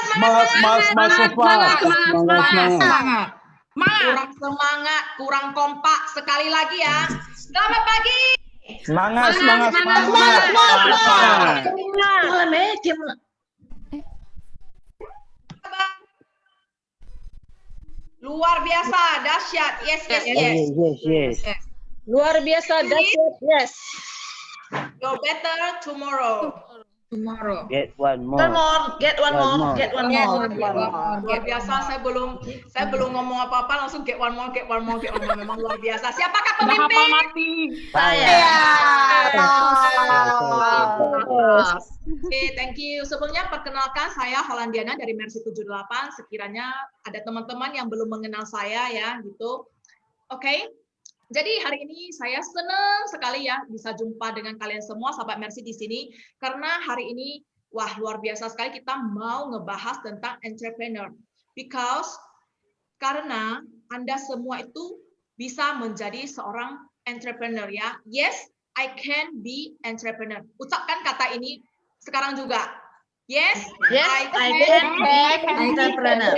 Semangat, semangat. Kurang semangat, kurang kompak. Sekali lagi ya. Selamat pagi. semangat. Luar biasa, dahsyat. Yes. Luar biasa, dahsyat. Yes. You're better tomorrow. Get one more. Get one more. Luar biasa. Saya belum ngomong apa-apa, langsung get one more. Memang luar biasa. Siapakah pemimpin? Saya. Oke, thank you. Sebelumnya perkenalkan saya Hollandiana dari Mercy 78. Sekiranya ada teman-teman yang belum mengenal saya ya, gitu. Oke. Jadi hari ini saya senang sekali ya bisa jumpa dengan kalian semua sahabat Mercy di sini karena hari ini wah luar biasa sekali kita mau ngebahas tentang entrepreneur. Karena Anda semua itu bisa menjadi seorang entrepreneur ya. Yes, I can be entrepreneur. Ucapkan kata ini sekarang juga. Yes, I can be entrepreneur.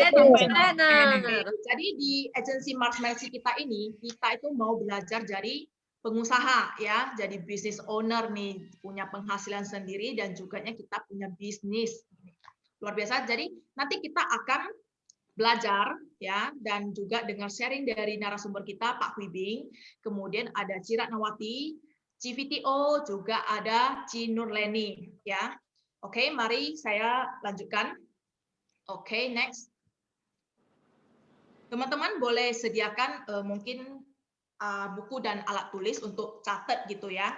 Jadi di agensi Mars Mercy kita ini, kita itu mau belajar jadi pengusaha ya, jadi business owner nih, punya penghasilan sendiri dan juga kita punya bisnis. Luar biasa. Jadi nanti kita akan belajar ya dan juga dengar sharing dari narasumber kita Pak Wibing, kemudian ada Cirat Nawati, CVTO, juga ada Ci Nurleni ya. Oke, mari saya lanjutkan. Oke, next. Teman-teman boleh sediakan mungkin buku dan alat tulis untuk catat gitu ya.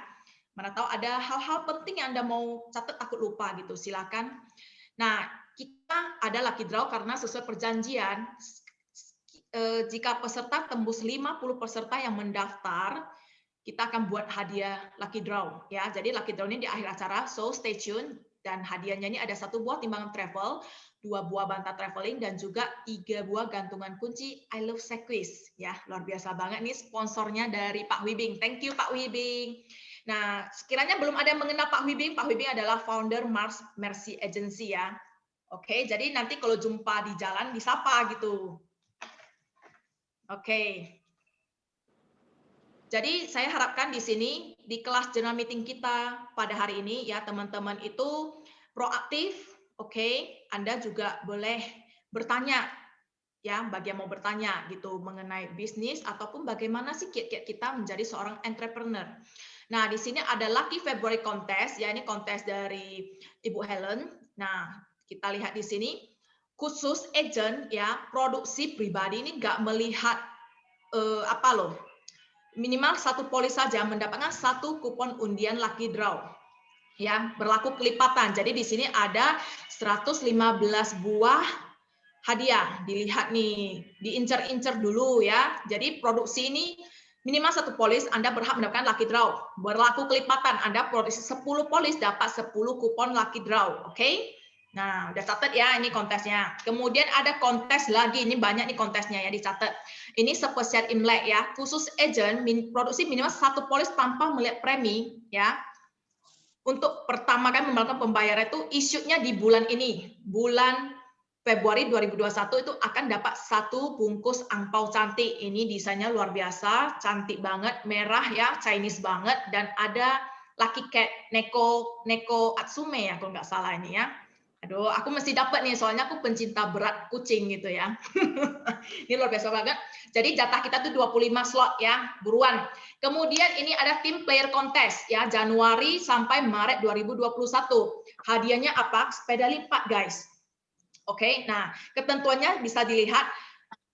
Mana tahu ada hal-hal penting yang Anda mau catat takut lupa gitu, silakan. Nah, kita ada lucky draw karena sesuai perjanjian jika peserta tembus 50 peserta yang mendaftar, kita akan buat hadiah lucky draw ya. Jadi lucky draw ini di akhir acara, so stay tune. Dan hadiahnya ini ada 1 buah timbangan travel, 2 buah bantal traveling, dan juga 3 buah gantungan kunci I Love Sequis. Ya, luar biasa banget nih sponsornya dari Pak Wibing. Thank you Pak Wibing. Nah, sekiranya belum ada yang mengenal Pak Wibing adalah founder Mars Mercy Agency ya. Oke, jadi nanti kalau jumpa di jalan disapa gitu. Oke. Jadi saya harapkan di sini di kelas general meeting kita pada hari ini ya teman-teman itu proaktif, oke? Anda juga boleh bertanya ya bagi yang mau bertanya gitu mengenai bisnis ataupun bagaimana sih kiat-kiat kita menjadi seorang entrepreneur. Nah, di sini ada Lucky February Contest ya, ini kontes dari Ibu Helen. Nah, kita lihat di sini khusus agent ya, produksi pribadi ini nggak melihat minimal 1 polis saja mendapatkan 1 kupon undian lucky draw. Ya, berlaku kelipatan. Jadi di sini ada 115 buah hadiah. Dilihat nih, diincer-incer dulu ya. Jadi produksi ini minimal 1 polis Anda berhak mendapatkan lucky draw. Berlaku kelipatan. Anda produksi 10 polis dapat 10 kupon lucky draw. Oke? Nah, udah catat ya ini kontesnya. Kemudian ada kontes lagi, ini banyak nih kontesnya ya dicatat. Ini spesial Imlek ya, khusus agent produksi minimal 1 polis tanpa melihat premi ya. Untuk pertama kali melakukan pembayaran itu isunya di bulan ini, bulan Februari 2021 itu akan dapat 1 bungkus angpau cantik. Ini desainnya luar biasa, cantik banget, merah ya, Chinese banget dan ada Lucky Cat Neko Atsume ya kalau nggak salah ini ya. Aduh, aku mesti dapat nih, soalnya aku pencinta berat kucing gitu ya. Ini luar biasa banget. Jadi jatah kita tuh 25 slot ya, buruan. Kemudian ini ada tim player contest ya, Januari sampai Maret 2021. Hadiahnya apa? Sepeda lipat guys. Oke, nah ketentuannya bisa dilihat.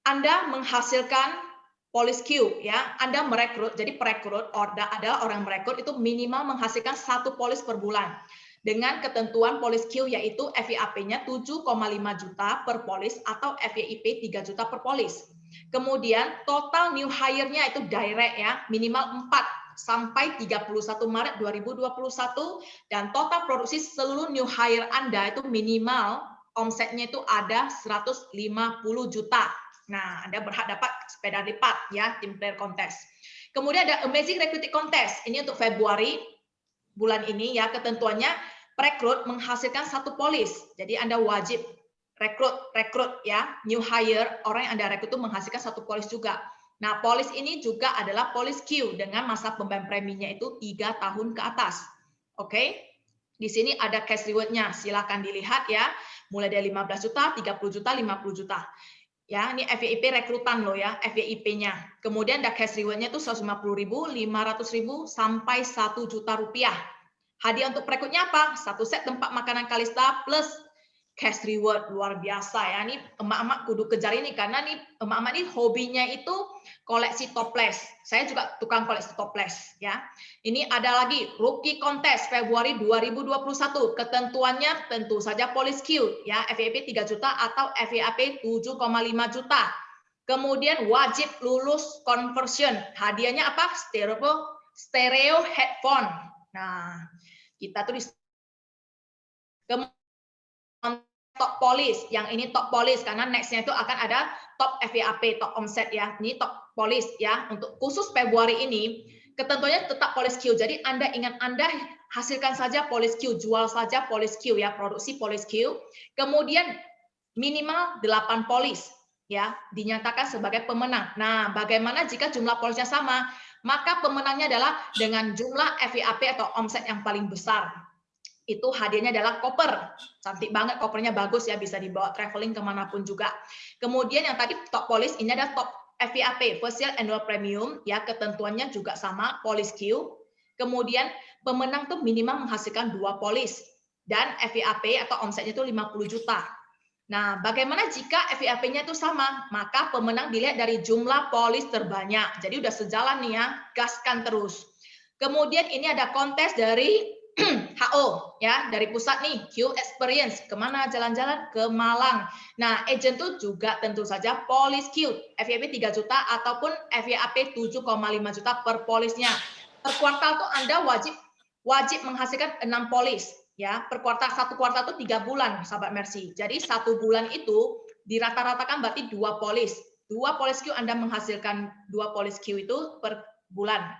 Anda menghasilkan polis Q ya, Anda merekrut, jadi perekrut adalah orang merekrut itu minimal menghasilkan 1 polis per bulan. Dengan ketentuan polis Q yaitu FYAP-nya 7,5 juta per polis atau FYIP 3 juta per polis. Kemudian total new hire-nya itu direct ya, minimal 4 sampai 31 Maret 2021 dan total produksi seluruh new hire Anda itu minimal omsetnya itu ada 150 juta. Nah, Anda berhak dapat sepeda lipat ya, tim player contest. Kemudian ada Amazing Recruiting Contest. Ini untuk Februari bulan ini ya, ketentuannya perekrut menghasilkan 1 polis. Jadi Anda wajib rekrut ya, new hire, orang yang Anda rekrut itu menghasilkan satu polis juga. Nah, polis ini juga adalah polis Q dengan masa pembayar preminya itu 3 tahun ke atas. Oke? Di sini ada cash reward-nya. Silakan dilihat ya. Mulai dari 15 juta, 30 juta, 50 juta. Ya, ini FYIP rekrutan loh ya, FYIP-nya. Kemudian ada cash reward-nya itu 150.000, 500.000 sampai 1 juta rupiah. Hadiah untuk perekrutnya apa? 1 set tempat makanan Kalista plus cash reward. Luar biasa ya. Ini emak-emak kudu kejar ini karena nih emak-emak ini hobinya itu koleksi toples. Saya juga tukang koleksi toples ya. Ini ada lagi rookie contest Februari 2021. Ketentuannya tentu saja polis Q ya, FYP 3 juta atau FYP 7,5 juta. Kemudian wajib lulus conversion. Hadiahnya apa? Stereo headphone. Nah, kita tuh di top polis, yang ini top polis karena nextnya itu akan ada top FYAP, top omset ya. Ini top polis ya. Untuk khusus Februari ini ketentuannya tetap polis Q. Jadi Anda ingat, Anda hasilkan saja polis Q, jual saja polis Q ya, produksi polis Q. Kemudian minimal 8 polis ya dinyatakan sebagai pemenang. Nah, bagaimana jika jumlah polisnya sama? Maka pemenangnya adalah dengan jumlah FYAP atau omset yang paling besar. Itu hadiahnya adalah koper. Cantik banget, kopernya bagus ya, bisa dibawa traveling kemanapun juga. Kemudian yang tadi top polis, ini ada top FYAP, First Year Annual Premium, ya ketentuannya juga sama, polis Q. Kemudian pemenang tuh minimal menghasilkan 2 polis. Dan FYAP atau omsetnya itu 50 juta. Nah, bagaimana jika FYAP-nya itu sama? Maka pemenang dilihat dari jumlah polis terbanyak. Jadi udah sejalan nih ya, gaskan terus. Kemudian ini ada kontes dari HO ya, dari pusat nih, Q Experience. Kemana jalan-jalan? Ke Malang. Nah, agent tuh juga tentu saja polis Q, FYP 3 juta ataupun FYAP 7,5 juta per polisnya. Per kuartal tuh Anda wajib menghasilkan 6 polis ya. Per kuartal, 1 kuartal tuh 3 bulan, sahabat Mercy. Jadi 1 bulan itu dirata-ratakan berarti 2 polis. 2 polis Q Anda menghasilkan 2 polis Q itu per bulan.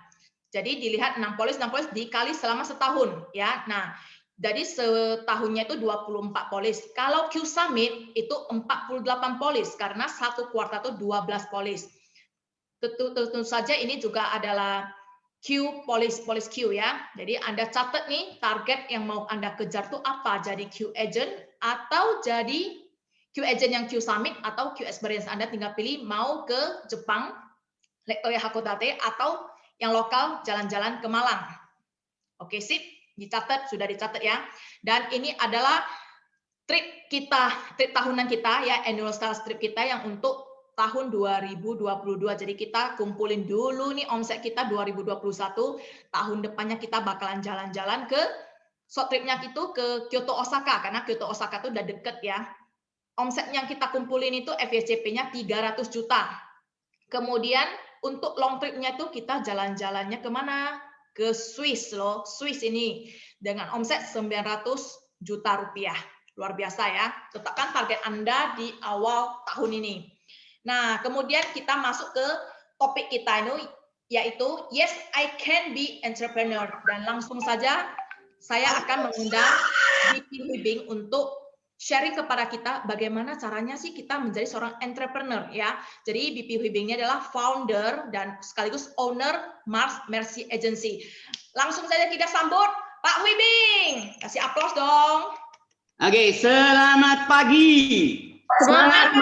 Jadi dilihat 6 polis dikali selama setahun ya. Nah, jadi setahunnya itu 24 polis. Kalau Q Summit itu 48 polis karena 1 kuartal itu 12 polis. Tentu saja ini juga adalah Q polis Q ya. Jadi Anda catat nih target yang mau Anda kejar tuh apa? Jadi Q agent atau jadi Q agent yang Q Summit atau Q Experience. Anda tinggal pilih mau ke Jepang, Lektoya Hakodate atau yang lokal jalan-jalan ke Malang. Oke, sip, sudah dicatat ya. Dan ini adalah trip tahunan kita ya, annual sales trip kita yang untuk tahun 2022. Jadi kita kumpulin dulu nih omset kita 2021, tahun depannya kita bakalan jalan-jalan ke short tripnya itu ke Kyoto Osaka karena Kyoto Osaka itu udah deket ya. Omset yang kita kumpulin itu FYCP-nya 300 juta. Kemudian untuk long trip-nya itu kita jalan-jalannya kemana? Ke Swiss loh. Swiss ini dengan omset 900 juta rupiah. Luar biasa ya. Tetapkan target Anda di awal tahun ini. Nah, kemudian kita masuk ke topik kita ini, yaitu Yes, I Can Be Entrepreneur. Dan langsung saja saya akan mengundang BP Huibing untuk sharing kepada kita bagaimana caranya sih kita menjadi seorang entrepreneur ya. Jadi BP Huibing ini adalah founder dan sekaligus owner Mars Mercy Agency. Langsung saja kita sambut Pak Huibing. Kasih aplaus dong. Oke, selamat pagi. Semangat.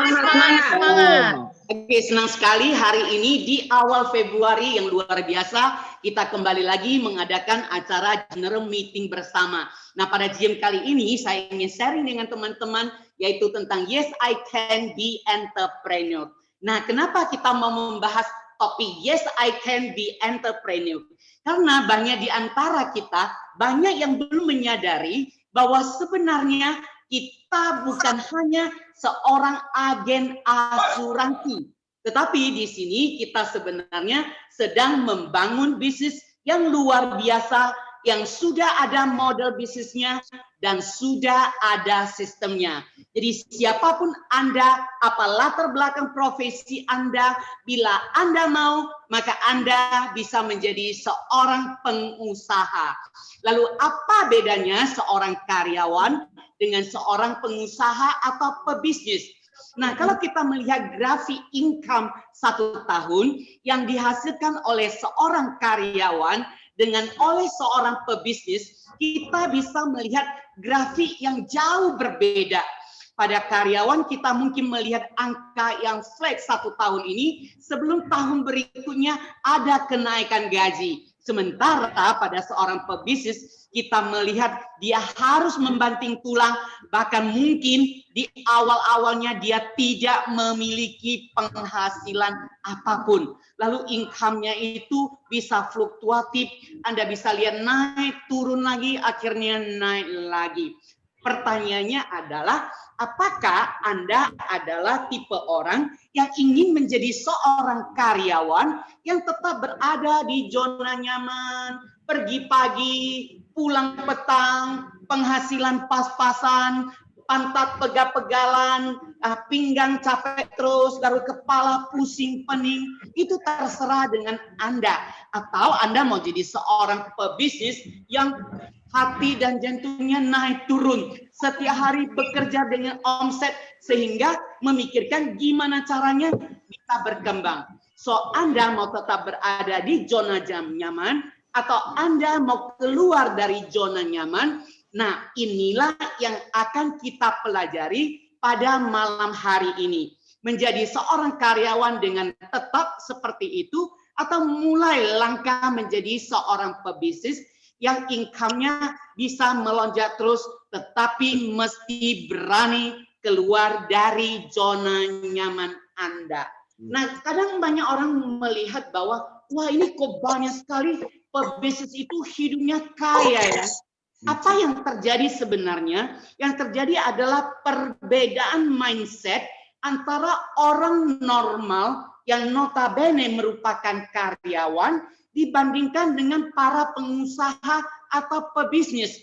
Oke, senang sekali hari ini di awal Februari yang luar biasa kita kembali lagi mengadakan acara general meeting bersama. Nah, pada jam kali ini saya ingin sharing dengan teman-teman yaitu tentang Yes, I Can Be Entrepreneur. Nah, kenapa kita mau membahas topik Yes, I Can Be Entrepreneur? Karena banyak di antara kita banyak yang belum menyadari bahwa sebenarnya kita bukan hanya seorang agen asuransi, tetapi di sini kita sebenarnya sedang membangun bisnis yang luar biasa, yang sudah ada model bisnisnya dan sudah ada sistemnya. Jadi siapapun Anda, apa latar belakang profesi Anda, bila Anda mau, maka Anda bisa menjadi seorang pengusaha. Lalu apa bedanya seorang karyawan dengan seorang pengusaha atau pebisnis. Nah, kalau kita melihat grafik income 1 tahun yang dihasilkan oleh seorang karyawan dengan oleh seorang pebisnis, kita bisa melihat grafik yang jauh berbeda. Pada karyawan kita mungkin melihat angka yang flat 1 tahun ini, sebelum tahun berikutnya ada kenaikan gaji. Sementara pada seorang pebisnis kita melihat dia harus membanting tulang, bahkan mungkin di awal-awalnya dia tidak memiliki penghasilan apapun. Lalu income-nya itu bisa fluktuatif, Anda bisa lihat naik, turun lagi, akhirnya naik lagi. Pertanyaannya adalah, apakah Anda adalah tipe orang yang ingin menjadi seorang karyawan yang tetap berada di zona nyaman, pergi pagi, pulang petang, penghasilan pas-pasan, pantat pegal-pegalan, pinggang capek terus, lalu kepala pusing pening? Itu terserah dengan Anda. Atau Anda mau jadi seorang pebisnis yang hati dan jantungnya naik turun, setiap hari bekerja dengan omset sehingga memikirkan gimana caranya bisa berkembang. So, Anda mau tetap berada di zona nyaman atau Anda mau keluar dari zona nyaman? Nah, inilah yang akan kita pelajari pada malam hari ini. Menjadi seorang karyawan dengan tetap seperti itu atau mulai langkah menjadi seorang pebisnis yang income-nya bisa melonjak terus, tetapi mesti berani keluar dari zona nyaman Anda. Nah, kadang banyak orang melihat bahwa, wah ini kok banyak sekali pebisnis itu hidupnya kaya ya. Apa yang terjadi sebenarnya? Yang terjadi adalah perbedaan mindset antara orang normal yang notabene merupakan karyawan dibandingkan dengan para pengusaha atau pebisnis.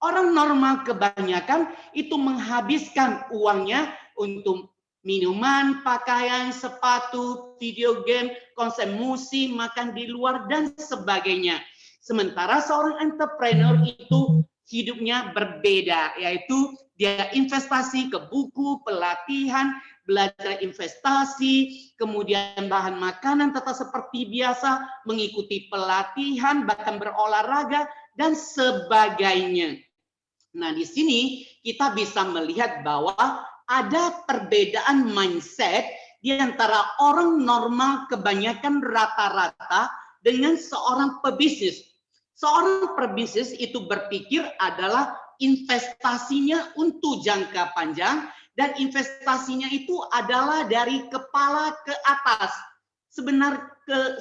Orang normal kebanyakan itu menghabiskan uangnya untuk minuman, pakaian, sepatu, video game, konser musik, makan di luar, dan sebagainya. Sementara seorang entrepreneur itu hidupnya berbeda, yaitu dia investasi ke buku, pelatihan, belajar investasi, kemudian bahan makanan tetap seperti biasa, mengikuti pelatihan, bahkan berolahraga, dan sebagainya. Nah, di sini kita bisa melihat bahwa ada perbedaan mindset di antara orang normal kebanyakan rata-rata dengan seorang pebisnis. Seorang pebisnis itu berpikir adalah investasinya untuk jangka panjang, dan investasinya itu adalah dari kepala ke atas.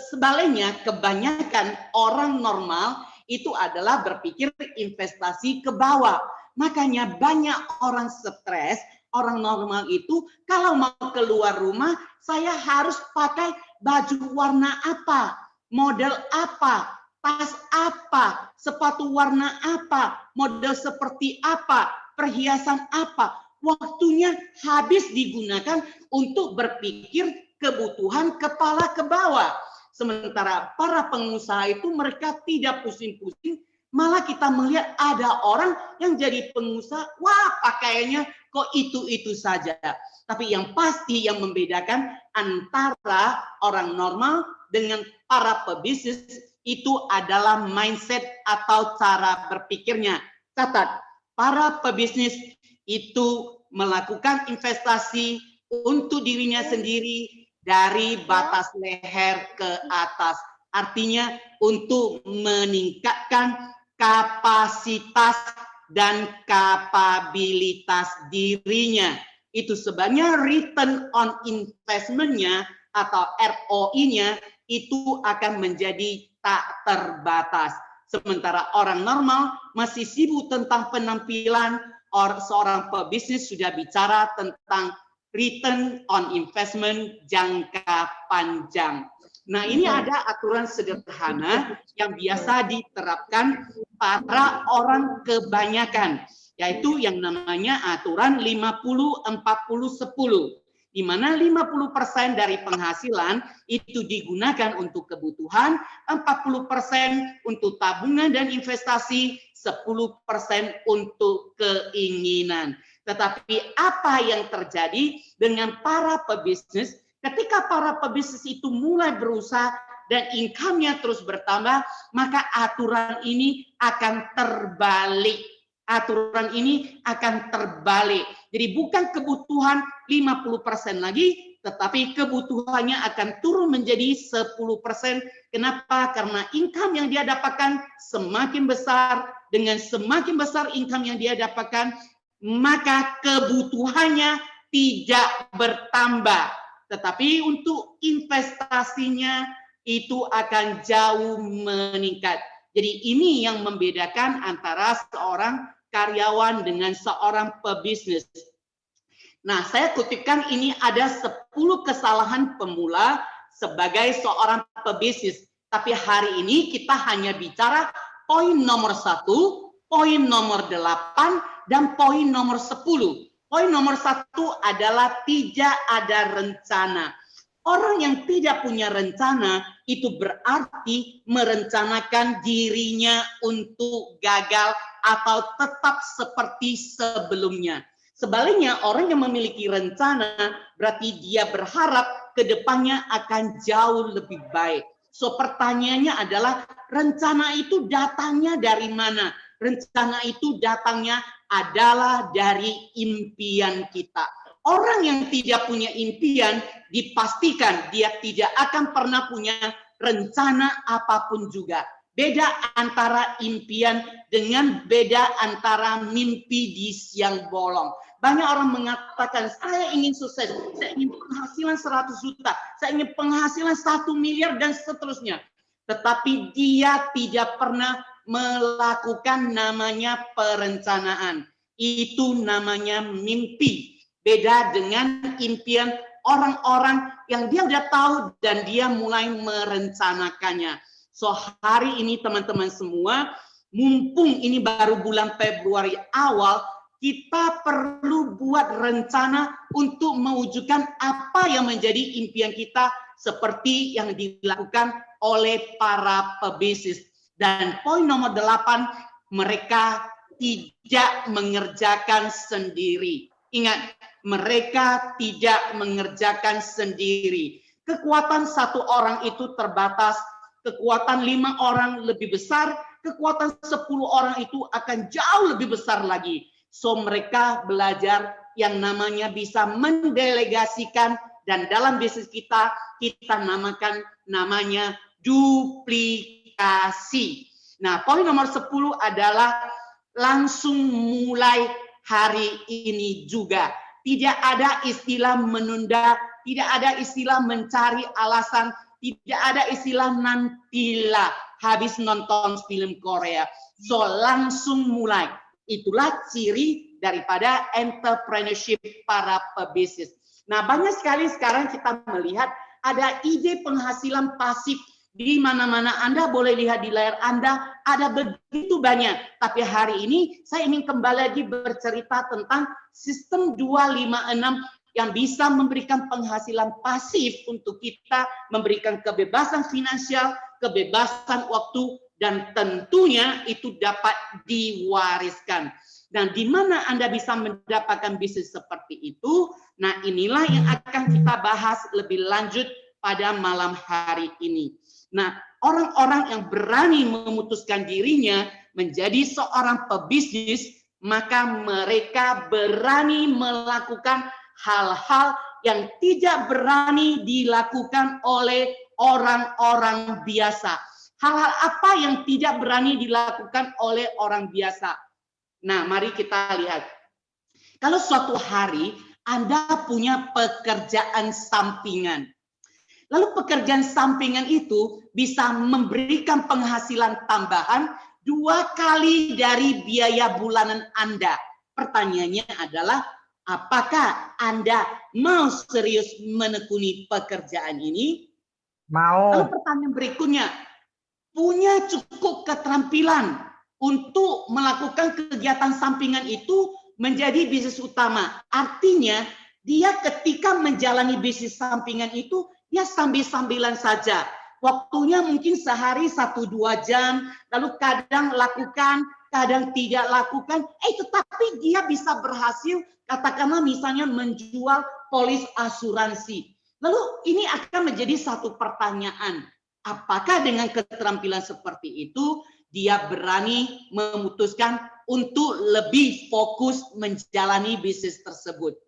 Sebaliknya, kebanyakan orang normal itu adalah berpikir investasi ke bawah. Makanya banyak orang stres, orang normal itu kalau mau keluar rumah, saya harus pakai baju warna apa, model apa, tas apa, sepatu warna apa, model seperti apa, perhiasan apa. Waktunya habis digunakan untuk berpikir kebutuhan kepala ke bawah. Sementara para pengusaha itu mereka tidak pusing-pusing, malah kita melihat ada orang yang jadi pengusaha, wah pakaiannya kok itu-itu saja. Tapi yang pasti yang membedakan antara orang normal dengan para pebisnis itu adalah mindset atau cara berpikirnya. Catat, para pebisnis itu melakukan investasi untuk dirinya sendiri dari batas leher ke atas. Artinya untuk meningkatkan kapasitas dan kapabilitas dirinya. Itu sebabnya return on investment-nya atau ROI-nya itu akan menjadi tak terbatas. Sementara orang normal masih sibuk tentang penampilan, seorang pebisnis sudah bicara tentang return on investment jangka panjang. Nah, ini ada aturan sederhana yang biasa diterapkan para orang kebanyakan, yaitu yang namanya aturan 50-40-10. di mana 50% dari penghasilan itu digunakan untuk kebutuhan, 40% untuk tabungan dan investasi, 10% untuk keinginan. Tetapi apa yang terjadi dengan para pebisnis ketika para pebisnis itu mulai berusaha dan income-nya terus bertambah, maka aturan ini akan terbalik. Aturan ini akan terbalik. Jadi bukan kebutuhan 50% lagi, tetapi kebutuhannya akan turun menjadi 10%. Kenapa? Karena income yang dia dapatkan semakin besar. Dengan semakin besar income yang dia dapatkan, maka kebutuhannya tidak bertambah. Tetapi untuk investasinya itu akan jauh meningkat. Jadi ini yang membedakan antara seorang karyawan dengan seorang pebisnis. Nah, saya kutipkan ini ada 10 kesalahan pemula sebagai seorang pebisnis. Tapi hari ini kita hanya bicara poin nomor 1, poin nomor 8, dan poin nomor 10. Poin nomor 1 adalah tidak ada rencana. Orang yang tidak punya rencana itu berarti merencanakan dirinya untuk gagal atau tetap seperti sebelumnya. Sebaliknya, orang yang memiliki rencana berarti dia berharap ke depannya akan jauh lebih baik. So pertanyaannya adalah rencana itu datangnya dari mana? Rencana itu datangnya adalah dari impian kita. Orang yang tidak punya impian, dipastikan dia tidak akan pernah punya rencana apapun juga. Beda antara impian dengan beda antara mimpi di siang bolong. Banyak orang mengatakan, saya ingin sukses, saya ingin penghasilan 100 juta, saya ingin penghasilan 1 miliar, dan seterusnya. Tetapi dia tidak pernah melakukan namanya perencanaan. Itu namanya mimpi. Beda dengan impian orang-orang yang dia udah tahu dan dia mulai merencanakannya. So hari ini teman-teman semua, mumpung ini baru bulan Februari awal, kita perlu buat rencana untuk mewujudkan apa yang menjadi impian kita seperti yang dilakukan oleh para pebisnis. Dan poin nomor 8, mereka tidak mengerjakan sendiri. Ingat, mereka tidak mengerjakan sendiri. Kekuatan satu orang itu terbatas, kekuatan 5 orang lebih besar, kekuatan 10 orang itu akan jauh lebih besar lagi. So mereka belajar yang namanya bisa mendelegasikan, dan dalam bisnis kita namakan namanya duplikasi. Nah, poin nomor 10 adalah langsung mulai hari ini juga. Tidak ada istilah menunda, tidak ada istilah mencari alasan, tidak ada istilah nantilah habis nonton film Korea. So langsung mulai. Itulah ciri daripada entrepreneurship para pebisnis. Nah, banyak sekali sekarang kita melihat ada ide penghasilan pasif di mana-mana. Anda boleh lihat di layar Anda, ada begitu banyak. Tapi hari ini saya ingin kembali lagi bercerita tentang sistem 256 yang bisa memberikan penghasilan pasif untuk kita, memberikan kebebasan finansial, kebebasan waktu, dan tentunya itu dapat diwariskan. Dan di mana Anda bisa mendapatkan bisnis seperti itu? Nah, inilah yang akan kita bahas lebih lanjut pada malam hari ini. Nah, orang-orang yang berani memutuskan dirinya menjadi seorang pebisnis, maka mereka berani melakukan hal-hal yang tidak berani dilakukan oleh orang-orang biasa. Hal-hal apa yang tidak berani dilakukan oleh orang biasa? Nah, mari kita lihat. Kalau suatu hari Anda punya pekerjaan sampingan, lalu pekerjaan sampingan itu bisa memberikan penghasilan tambahan 2 kali dari biaya bulanan Anda. Pertanyaannya adalah, apakah Anda mau serius menekuni pekerjaan ini? Mau. Lalu pertanyaan berikutnya, punya cukup keterampilan untuk melakukan kegiatan sampingan itu menjadi bisnis utama. Artinya dia ketika menjalani bisnis sampingan itu, dia sambil-sambilan saja. Waktunya mungkin sehari 1-2 jam, lalu kadang lakukan, kadang tidak lakukan, tetapi dia bisa berhasil, katakanlah misalnya menjual polis asuransi. Lalu ini akan menjadi satu pertanyaan, apakah dengan keterampilan seperti itu, dia berani memutuskan untuk lebih fokus menjalani bisnis tersebut.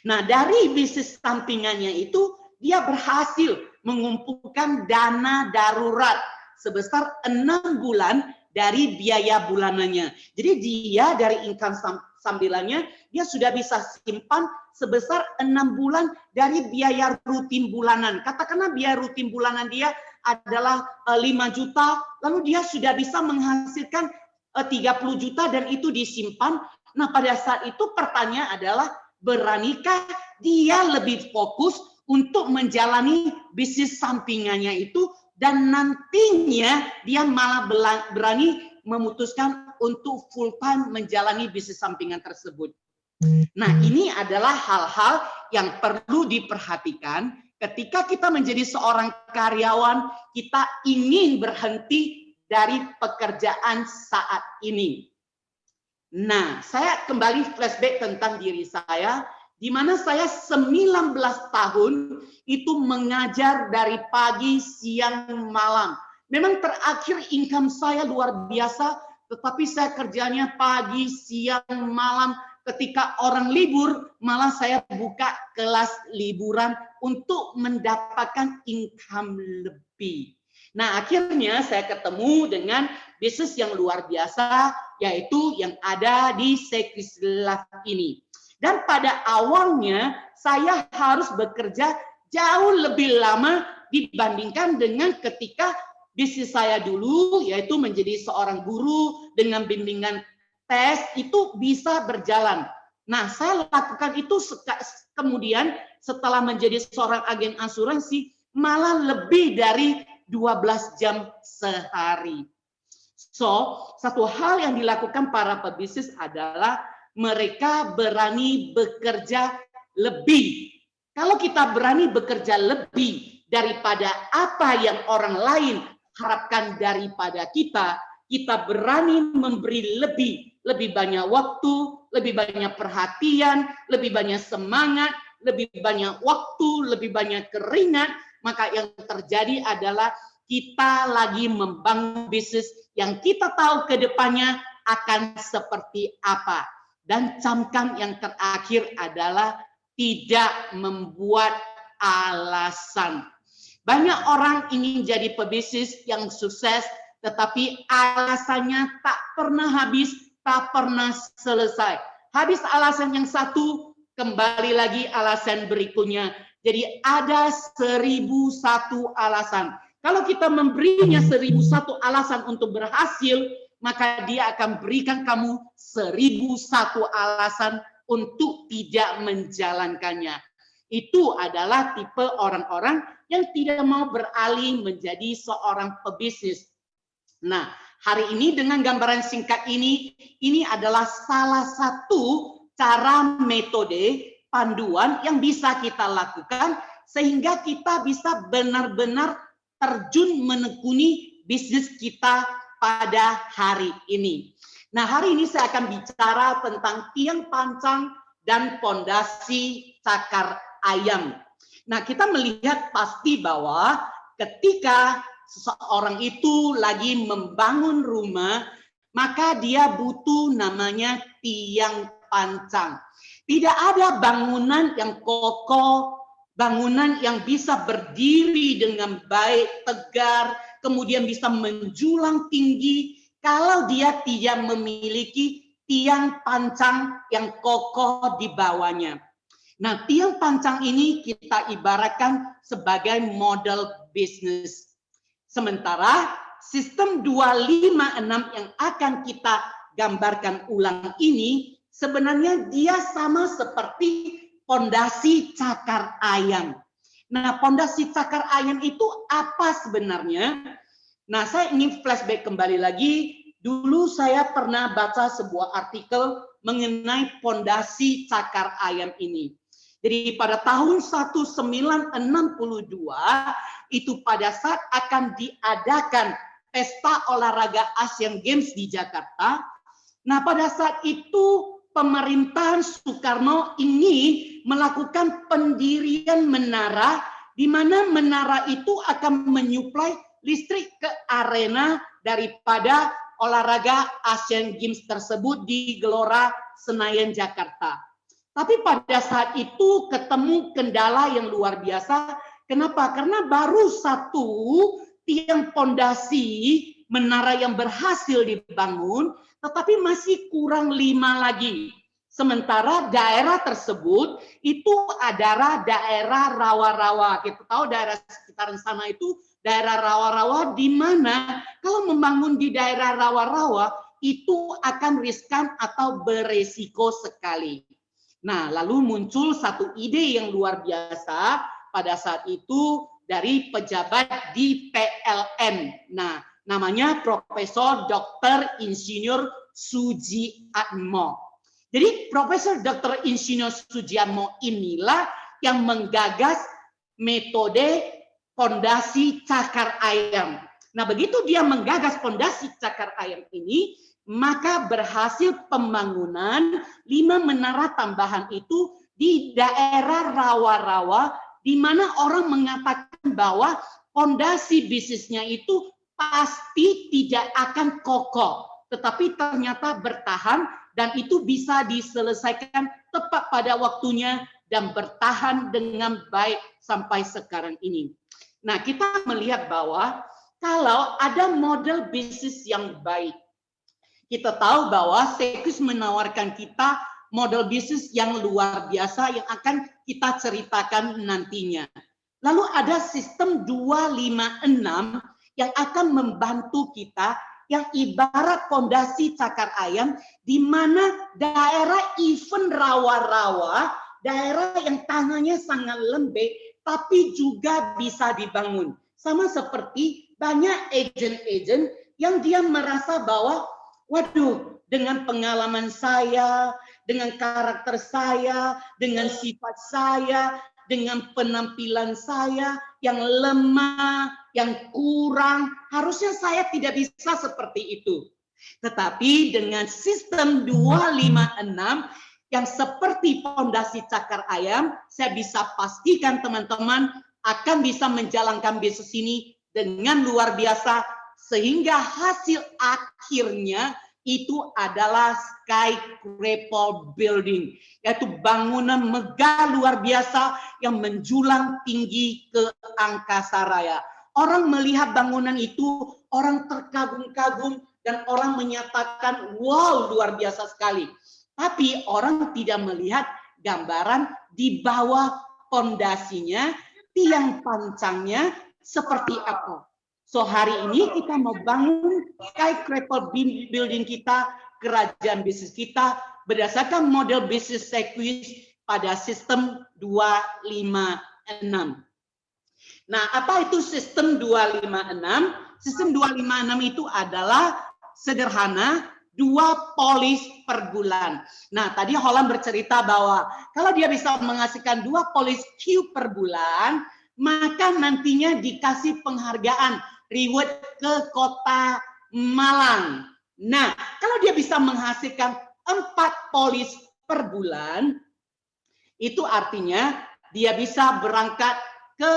Nah, dari bisnis sampingannya itu, dia berhasil mengumpulkan dana darurat sebesar 6 bulan dari biaya bulanannya. Jadi dia dari income sambilannya, dia sudah bisa simpan sebesar 6 bulan dari biaya rutin bulanan. Katakanlah biaya rutin bulanan dia adalah 5 juta, lalu dia sudah bisa menghasilkan 30 juta dan itu disimpan. Nah, pada saat itu pertanyaan adalah, beranikah dia lebih fokus untuk menjalani bisnis sampingannya itu, dan nantinya dia malah berani memutuskan untuk full time menjalani bisnis sampingan tersebut. Nah, ini adalah hal-hal yang perlu diperhatikan ketika kita menjadi seorang karyawan, kita ingin berhenti dari pekerjaan saat ini. Nah, saya kembali flashback tentang diri saya, di mana saya 19 tahun itu mengajar dari pagi, siang, malam. Memang terakhir income saya luar biasa, tetapi saya kerjanya pagi, siang, malam. Ketika orang libur, malah saya buka kelas liburan untuk mendapatkan income lebih. Nah, akhirnya saya ketemu dengan bisnis yang luar biasa, yaitu yang ada di Sekislev ini. Dan pada awalnya saya harus bekerja jauh lebih lama dibandingkan dengan ketika bisnis saya dulu, yaitu menjadi seorang guru dengan bimbingan tes, itu bisa berjalan. Nah, saya lakukan itu kemudian setelah menjadi seorang agen asuransi, malah lebih dari 12 jam sehari. So, satu hal yang dilakukan para pebisnis adalah mereka berani bekerja lebih. Kalau kita berani bekerja lebih daripada apa yang orang lain harapkan daripada kita, kita berani memberi lebih banyak waktu, lebih banyak perhatian, lebih banyak semangat, lebih banyak waktu, lebih banyak keringat, maka yang terjadi adalah kita lagi membangun bisnis yang kita tahu ke depannya akan seperti apa. Dan camkan yang terakhir adalah tidak membuat alasan. Banyak orang ingin jadi pebisnis yang sukses, tetapi alasannya tak pernah habis, tak pernah selesai. Habis alasan yang satu, kembali lagi alasan berikutnya. Jadi ada 1001 alasan. Kalau kita memberinya 1001 alasan untuk berhasil, maka dia akan berikan kamu 1001 alasan untuk tidak menjalankannya. Itu adalah tipe orang-orang yang tidak mau beralih menjadi seorang pebisnis. Nah, hari ini dengan gambaran singkat ini adalah salah satu cara metode panduan yang bisa kita lakukan sehingga kita bisa benar-benar terjun menekuni bisnis kita pada hari ini. Nah, hari ini saya akan bicara tentang tiang pancang dan pondasi cakar ayam. Nah, kita melihat pasti bahwa ketika seseorang itu lagi membangun rumah, maka dia butuh namanya tiang pancang. Tidak ada bangunan yang kokoh, bangunan yang bisa berdiri dengan baik, tegar, kemudian bisa menjulang tinggi kalau dia tidak memiliki tiang pancang yang kokoh di bawahnya. Nah, tiang pancang ini kita ibaratkan sebagai model bisnis. Sementara sistem 256 yang akan kita gambarkan ulang ini sebenarnya dia sama seperti pondasi cakar ayam. Nah, pondasi cakar ayam itu apa sebenarnya? Nah, saya ingin flashback kembali lagi. Dulu saya pernah baca sebuah artikel mengenai pondasi cakar ayam ini. Jadi pada tahun 1962 itu pada saat akan diadakan pesta olahraga Asian Games di Jakarta. Nah, pada saat itu pemerintahan Soekarno ingin melakukan pendirian menara, di mana menara itu akan menyuplai listrik ke arena daripada olahraga Asian Games tersebut di Gelora Senayan, Jakarta. Tapi pada saat itu ketemu kendala yang luar biasa. Kenapa? Karena baru satu tiang pondasi menara yang berhasil dibangun, tetapi masih kurang 5 lagi. Sementara daerah tersebut itu adalah daerah rawa-rawa. Kita tahu daerah sekitaran sana itu daerah rawa-rawa, di mana kalau membangun di daerah rawa-rawa itu akan riskan atau beresiko sekali. Nah, lalu muncul satu ide yang luar biasa pada saat itu dari pejabat di PLN. Nah, namanya Profesor Dr. Insinyur Sujiatmo. Jadi Profesor Dr. Insinyur Sujiatmo inilah yang menggagas metode pondasi cakar ayam. Nah, begitu dia menggagas pondasi cakar ayam ini, maka berhasil pembangunan 5 menara tambahan itu di daerah rawa-rawa, di mana orang mengatakan bahwa pondasi bisnisnya itu pasti tidak akan kokoh, tetapi ternyata bertahan dan itu bisa diselesaikan tepat pada waktunya dan bertahan dengan baik sampai sekarang ini. Nah, kita melihat bahwa kalau ada model bisnis yang baik, kita tahu bahwa Sekus menawarkan kita model bisnis yang luar biasa yang akan kita ceritakan nantinya. Lalu ada sistem 256 yang akan membantu kita, yang ibarat fondasi cakar ayam, di mana daerah event rawa-rawa, daerah yang tanahnya sangat lembek, tapi juga bisa dibangun. Sama seperti banyak agen-agen yang dia merasa bahwa waduh, dengan pengalaman saya, dengan karakter saya, dengan sifat saya, dengan penampilan saya yang lemah, yang kurang, harusnya saya tidak bisa seperti itu. Tetapi dengan sistem 256 yang seperti fondasi cakar ayam, saya bisa pastikan teman-teman akan bisa menjalankan bisnis ini dengan luar biasa, sehingga hasil akhirnya itu adalah skyscraper building, yaitu bangunan megah luar biasa yang menjulang tinggi ke angkasa raya. Orang melihat bangunan itu, orang terkagum-kagum dan orang menyatakan, wow, luar biasa sekali. Tapi orang tidak melihat gambaran di bawah pondasinya, tiang pancangnya seperti apa. So hari ini kita mau bangun skyscraper building kita, kerajaan bisnis kita berdasarkan model bisnis Sekus pada sistem 256. Nah, apa itu sistem 256? Sistem 256 itu adalah sederhana, 2 polis per bulan. Nah, tadi Holland bercerita bahwa kalau dia bisa menghasilkan 2 polis Q per bulan, maka nantinya dikasih penghargaan reward ke Kota Malang. Nah, kalau dia bisa menghasilkan 4 polis per bulan, itu artinya dia bisa berangkat ke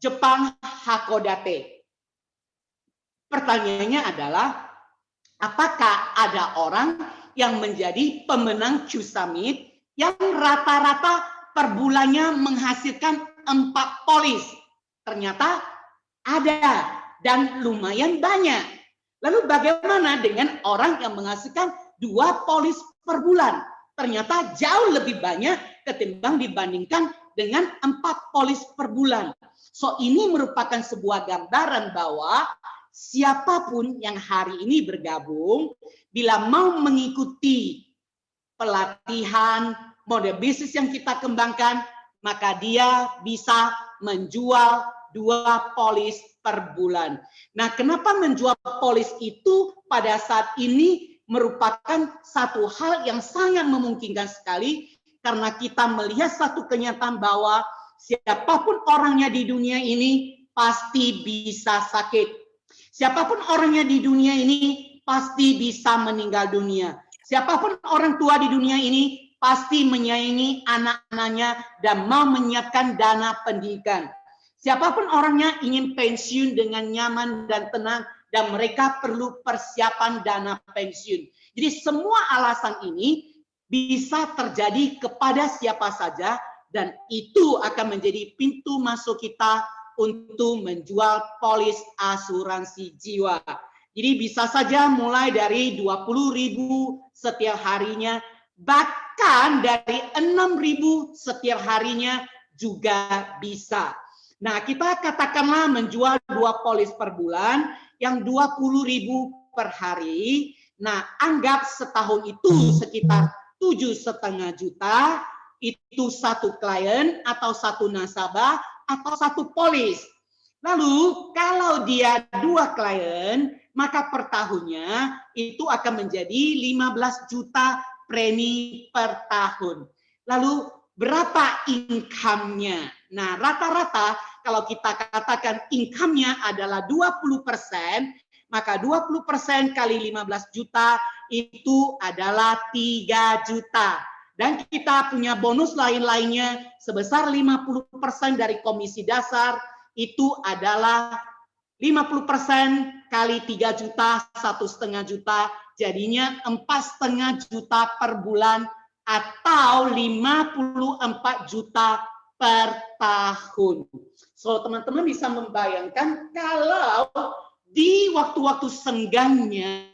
Jepang Hakodate. Pertanyaannya adalah, apakah ada orang yang menjadi pemenang Q Summit yang rata-rata per bulannya menghasilkan 4 polis? Ternyata ada. Dan lumayan banyak. Lalu bagaimana dengan orang yang menghasilkan 2 polis per bulan? Ternyata jauh lebih banyak ketimbang dibandingkan dengan 4 polis per bulan. So ini merupakan sebuah gambaran bahwa siapapun yang hari ini bergabung, bila mau mengikuti pelatihan model bisnis yang kita kembangkan, maka dia bisa menjual 2 polis per bulan. Nah, kenapa menjual polis itu pada saat ini merupakan satu hal yang sangat memungkinkan sekali, karena kita melihat satu kenyataan bahwa siapapun orangnya di dunia ini pasti bisa sakit. Siapapun orangnya di dunia ini pasti bisa meninggal dunia. Siapapun orang tua di dunia ini pasti menyayangi anak-anaknya dan mau menyiapkan dana pendidikan. Siapapun orangnya ingin pensiun dengan nyaman dan tenang dan mereka perlu persiapan dana pensiun. Jadi semua alasan ini bisa terjadi kepada siapa saja dan itu akan menjadi pintu masuk kita untuk menjual polis asuransi jiwa. Jadi bisa saja mulai dari 20.000 setiap harinya, bahkan dari 6.000 setiap harinya juga bisa. Nah, kita katakanlah menjual 2 polis per bulan yang 20.000 per hari. Nah, anggap setahun itu sekitar 7,5 juta, itu satu klien atau satu nasabah atau satu polis. Lalu kalau dia 2 klien, maka per tahunnya itu akan menjadi 15 juta premi per tahun. Lalu berapa income-nya? Nah, rata-rata kalau kita katakan income-nya adalah 20%, maka 20% kali 15 juta itu adalah 3 juta. Dan kita punya bonus lain-lainnya sebesar 50% dari komisi dasar, itu adalah 50% kali 3 juta, 1,5 juta, jadinya 4,5 juta per bulan atau 54 juta per tahun. So, teman-teman bisa membayangkan kalau di waktu-waktu senggangnya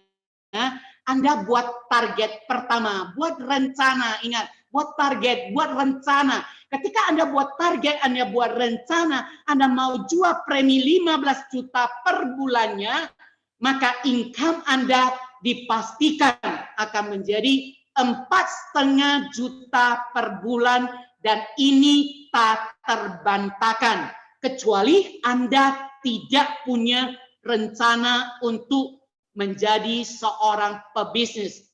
Anda buat target pertama, buat rencana, ingat, buat target, buat rencana. Ketika Anda buat target, Anda buat rencana, Anda mau jual premi 15 juta per bulannya, maka income Anda dipastikan akan menjadi 4,5 juta per bulan dan ini tak terbantahkan kecuali Anda tidak punya rencana untuk menjadi seorang pebisnis.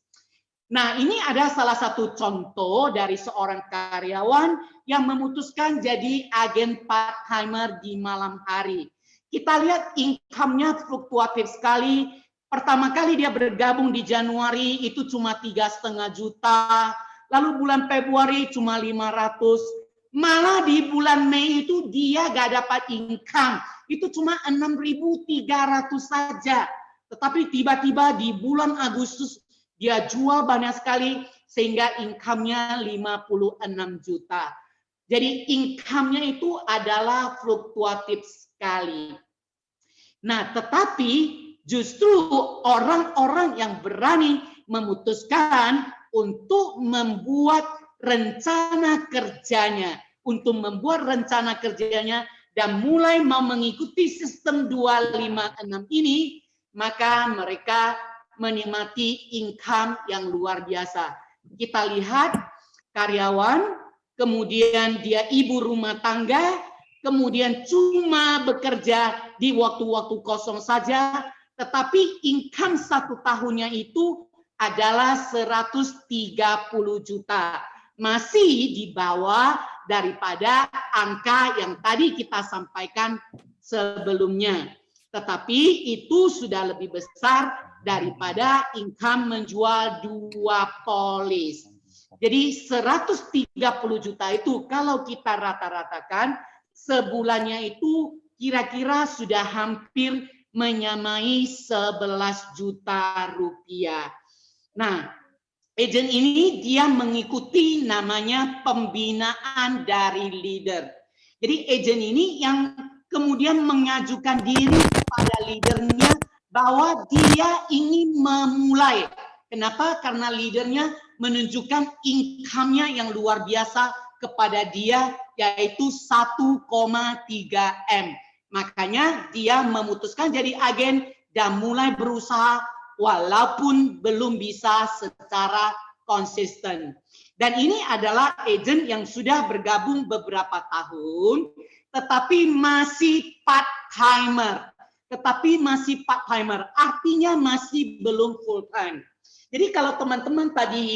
Nah, ini ada salah satu contoh dari seorang karyawan yang memutuskan jadi agen part-timer di malam hari. Kita lihat income-nya fluktuatif sekali. Pertama kali dia bergabung di Januari itu cuma 3,5 juta. Lalu bulan Februari cuma 500. Malah di bulan Mei itu dia gak dapat income. Itu cuma 6.300 saja. Tetapi tiba-tiba di bulan Agustus dia jual banyak sekali sehingga income-nya 56 juta. Jadi income-nya itu adalah fluktuatif sekali. Nah, tetapi justru orang-orang yang berani memutuskan untuk membuat rencana kerjanya, dan mulai mau mengikuti sistem 256 ini, maka mereka menikmati income yang luar biasa. Kita lihat karyawan, kemudian dia ibu rumah tangga, kemudian cuma bekerja di waktu-waktu kosong saja, tetapi income 1 tahunnya itu adalah 130 juta. Masih di bawah daripada angka yang tadi kita sampaikan sebelumnya. Tetapi itu sudah lebih besar daripada income menjual 2 polis. Jadi 130 juta itu kalau kita rata-ratakan sebulannya itu kira-kira sudah hampir menyamai 11 juta rupiah. Nah, agen ini dia mengikuti namanya pembinaan dari leader. Jadi agen ini yang kemudian mengajukan diri kepada leadernya bahwa dia ingin memulai. Kenapa? Karena leadernya menunjukkan income-nya yang luar biasa kepada dia, yaitu 1,3 M. Makanya dia memutuskan jadi agen dan mulai berusaha walaupun belum bisa secara konsisten. Dan ini adalah agen yang sudah bergabung beberapa tahun, tetapi masih part-timer. Artinya masih belum full time. Jadi kalau teman-teman tadi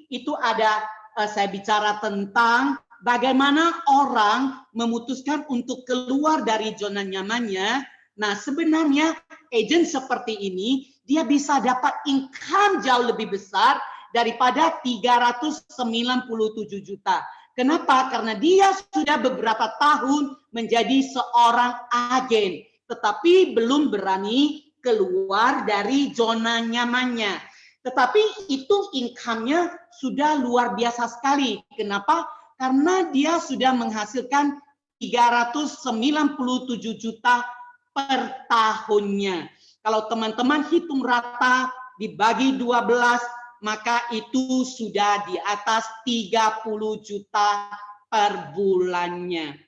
itu ada saya bicara tentang bagaimana orang memutuskan untuk keluar dari zona nyamannya. Nah, sebenarnya agent seperti ini, dia bisa dapat income jauh lebih besar daripada 397 juta. Kenapa? Karena dia sudah beberapa tahun menjadi seorang agen, tetapi belum berani keluar dari zona nyamannya. Tetapi itu income-nya sudah luar biasa sekali. Kenapa? Karena dia sudah menghasilkan 397 juta per tahunnya. Kalau teman-teman hitung rata dibagi 12, maka itu sudah di atas 30 juta per bulannya.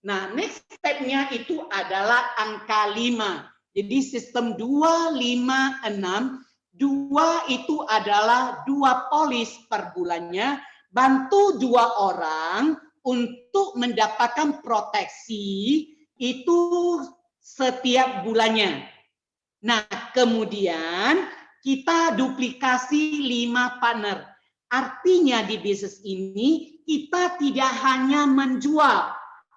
Nah, next step-nya itu adalah angka 5. Jadi sistem 256, 2 itu adalah 2 polis per bulannya, bantu 2 orang untuk mendapatkan proteksi itu setiap bulannya. Nah, kemudian kita duplikasi 5 partner. Artinya di bisnis ini kita tidak hanya menjual,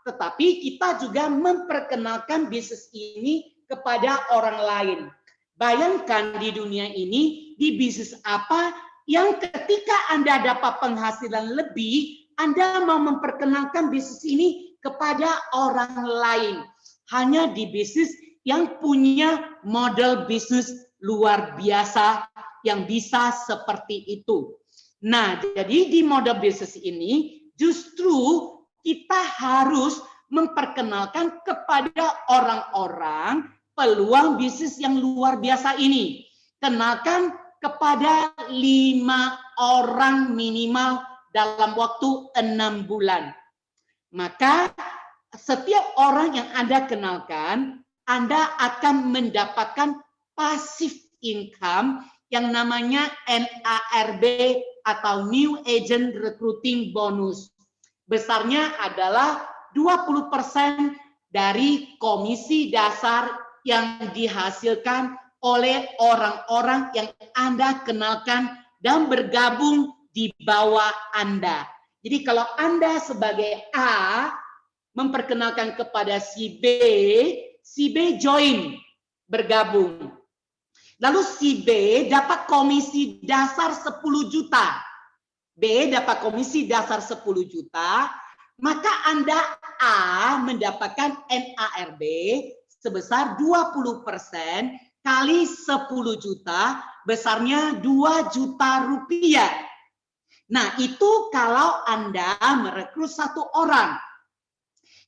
tetapi kita juga memperkenalkan bisnis ini kepada orang lain. Bayangkan di dunia ini, di bisnis apa yang ketika Anda dapat penghasilan lebih, Anda mau memperkenalkan bisnis ini kepada orang lain. Hanya di bisnis yang punya model bisnis luar biasa yang bisa seperti itu. Nah, jadi di model bisnis ini justru kita harus memperkenalkan kepada orang-orang peluang bisnis yang luar biasa ini. Kenalkan kepada 5 orang minimal dalam waktu 6 bulan. Maka setiap orang yang Anda kenalkan, Anda akan mendapatkan passive income yang namanya NARB atau New Agent Recruiting Bonus. Besarnya adalah 20% dari komisi dasar yang dihasilkan oleh orang-orang yang Anda kenalkan dan bergabung di bawah Anda. Jadi kalau Anda sebagai A memperkenalkan kepada si B join, bergabung. Lalu si B dapat komisi dasar 10 juta. B dapat komisi dasar 10 juta, maka Anda A mendapatkan NARB sebesar 20% kali 10 juta, besarnya 2 juta rupiah. Nah, itu kalau Anda merekrut 1 orang.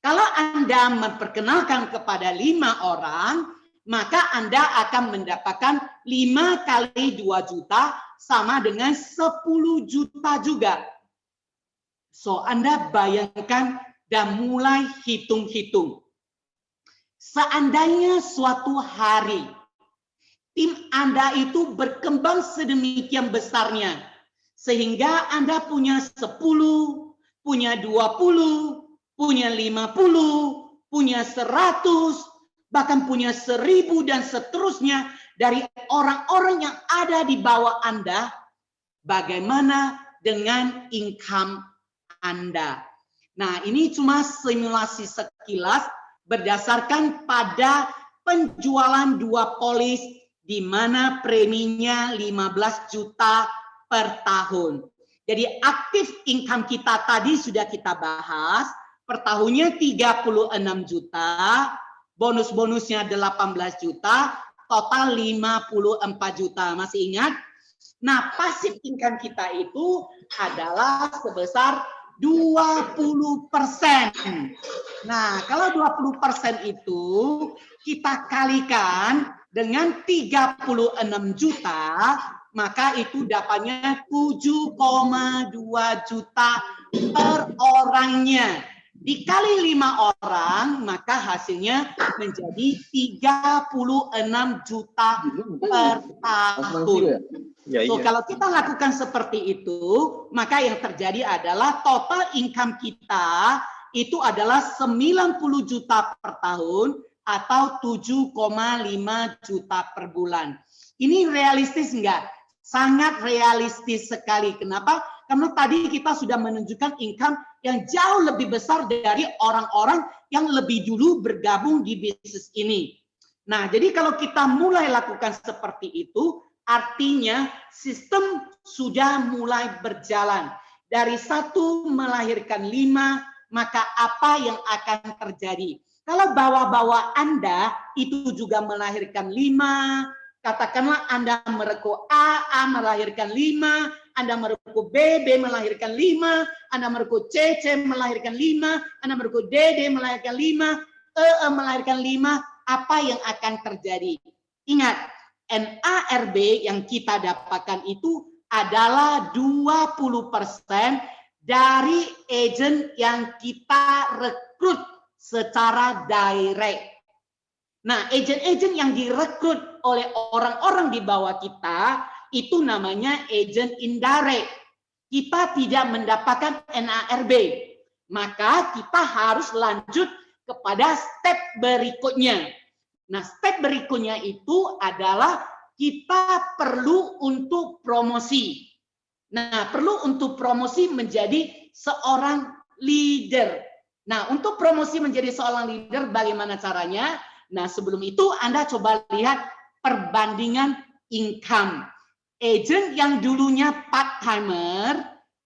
Kalau Anda memperkenalkan kepada 5 orang, maka Anda akan mendapatkan 5 kali 2 juta sama dengan 10 juta juga. So, Anda bayangkan dan mulai hitung-hitung. Seandainya suatu hari tim Anda itu berkembang sedemikian besarnya, sehingga Anda punya 10, punya 20, punya 50, punya 100, bahkan punya 1000 dan seterusnya dari orang-orang yang ada di bawah Anda, bagaimana dengan income Anda? Nah, ini cuma simulasi sekilas berdasarkan pada penjualan 2 polis di mana preminya 15 juta per tahun. Jadi aktif income kita tadi sudah kita bahas, per tahunnya 36 juta, bonus-bonusnya 18 juta, total 54 juta. Masih ingat? Nah, passive income kita itu adalah sebesar 20%. Nah, kalau 20% itu kita kalikan dengan 36 juta, maka itu dapatnya 7,2 juta per orangnya. Dikali 5 orang, maka hasilnya menjadi 36 juta per tahun. So, kalau kita lakukan seperti itu, maka yang terjadi adalah total income kita itu adalah 90 juta per tahun atau 7,5 juta per bulan. Ini realistis enggak? Sangat realistis sekali. Kenapa? Karena tadi kita sudah menunjukkan income yang jauh lebih besar dari orang-orang yang lebih dulu bergabung di bisnis ini. Nah, jadi kalau kita mulai lakukan seperti itu, artinya sistem sudah mulai berjalan. Dari 1 melahirkan 5, maka apa yang akan terjadi? Kalau bawa-bawa Anda itu juga melahirkan 5, katakanlah Anda mereko A melahirkan 5, Anda mereko B melahirkan 5, Anda mereko C melahirkan 5, Anda mereko D melahirkan 5, E melahirkan 5, apa yang akan terjadi? Ingat, NARB yang kita dapatkan itu adalah 20% dari agent yang kita rekrut secara direct. Nah, agent-agent yang direkrut oleh orang-orang di bawah kita itu namanya agent indirect. Kita tidak mendapatkan NARB. Maka kita harus lanjut kepada step berikutnya. Nah, step berikutnya itu adalah kita perlu untuk promosi. Nah, perlu untuk promosi menjadi seorang leader. Nah, untuk promosi menjadi seorang leader bagaimana caranya? Nah, sebelum itu Anda coba lihat perbandingan income. Agent yang dulunya part-timer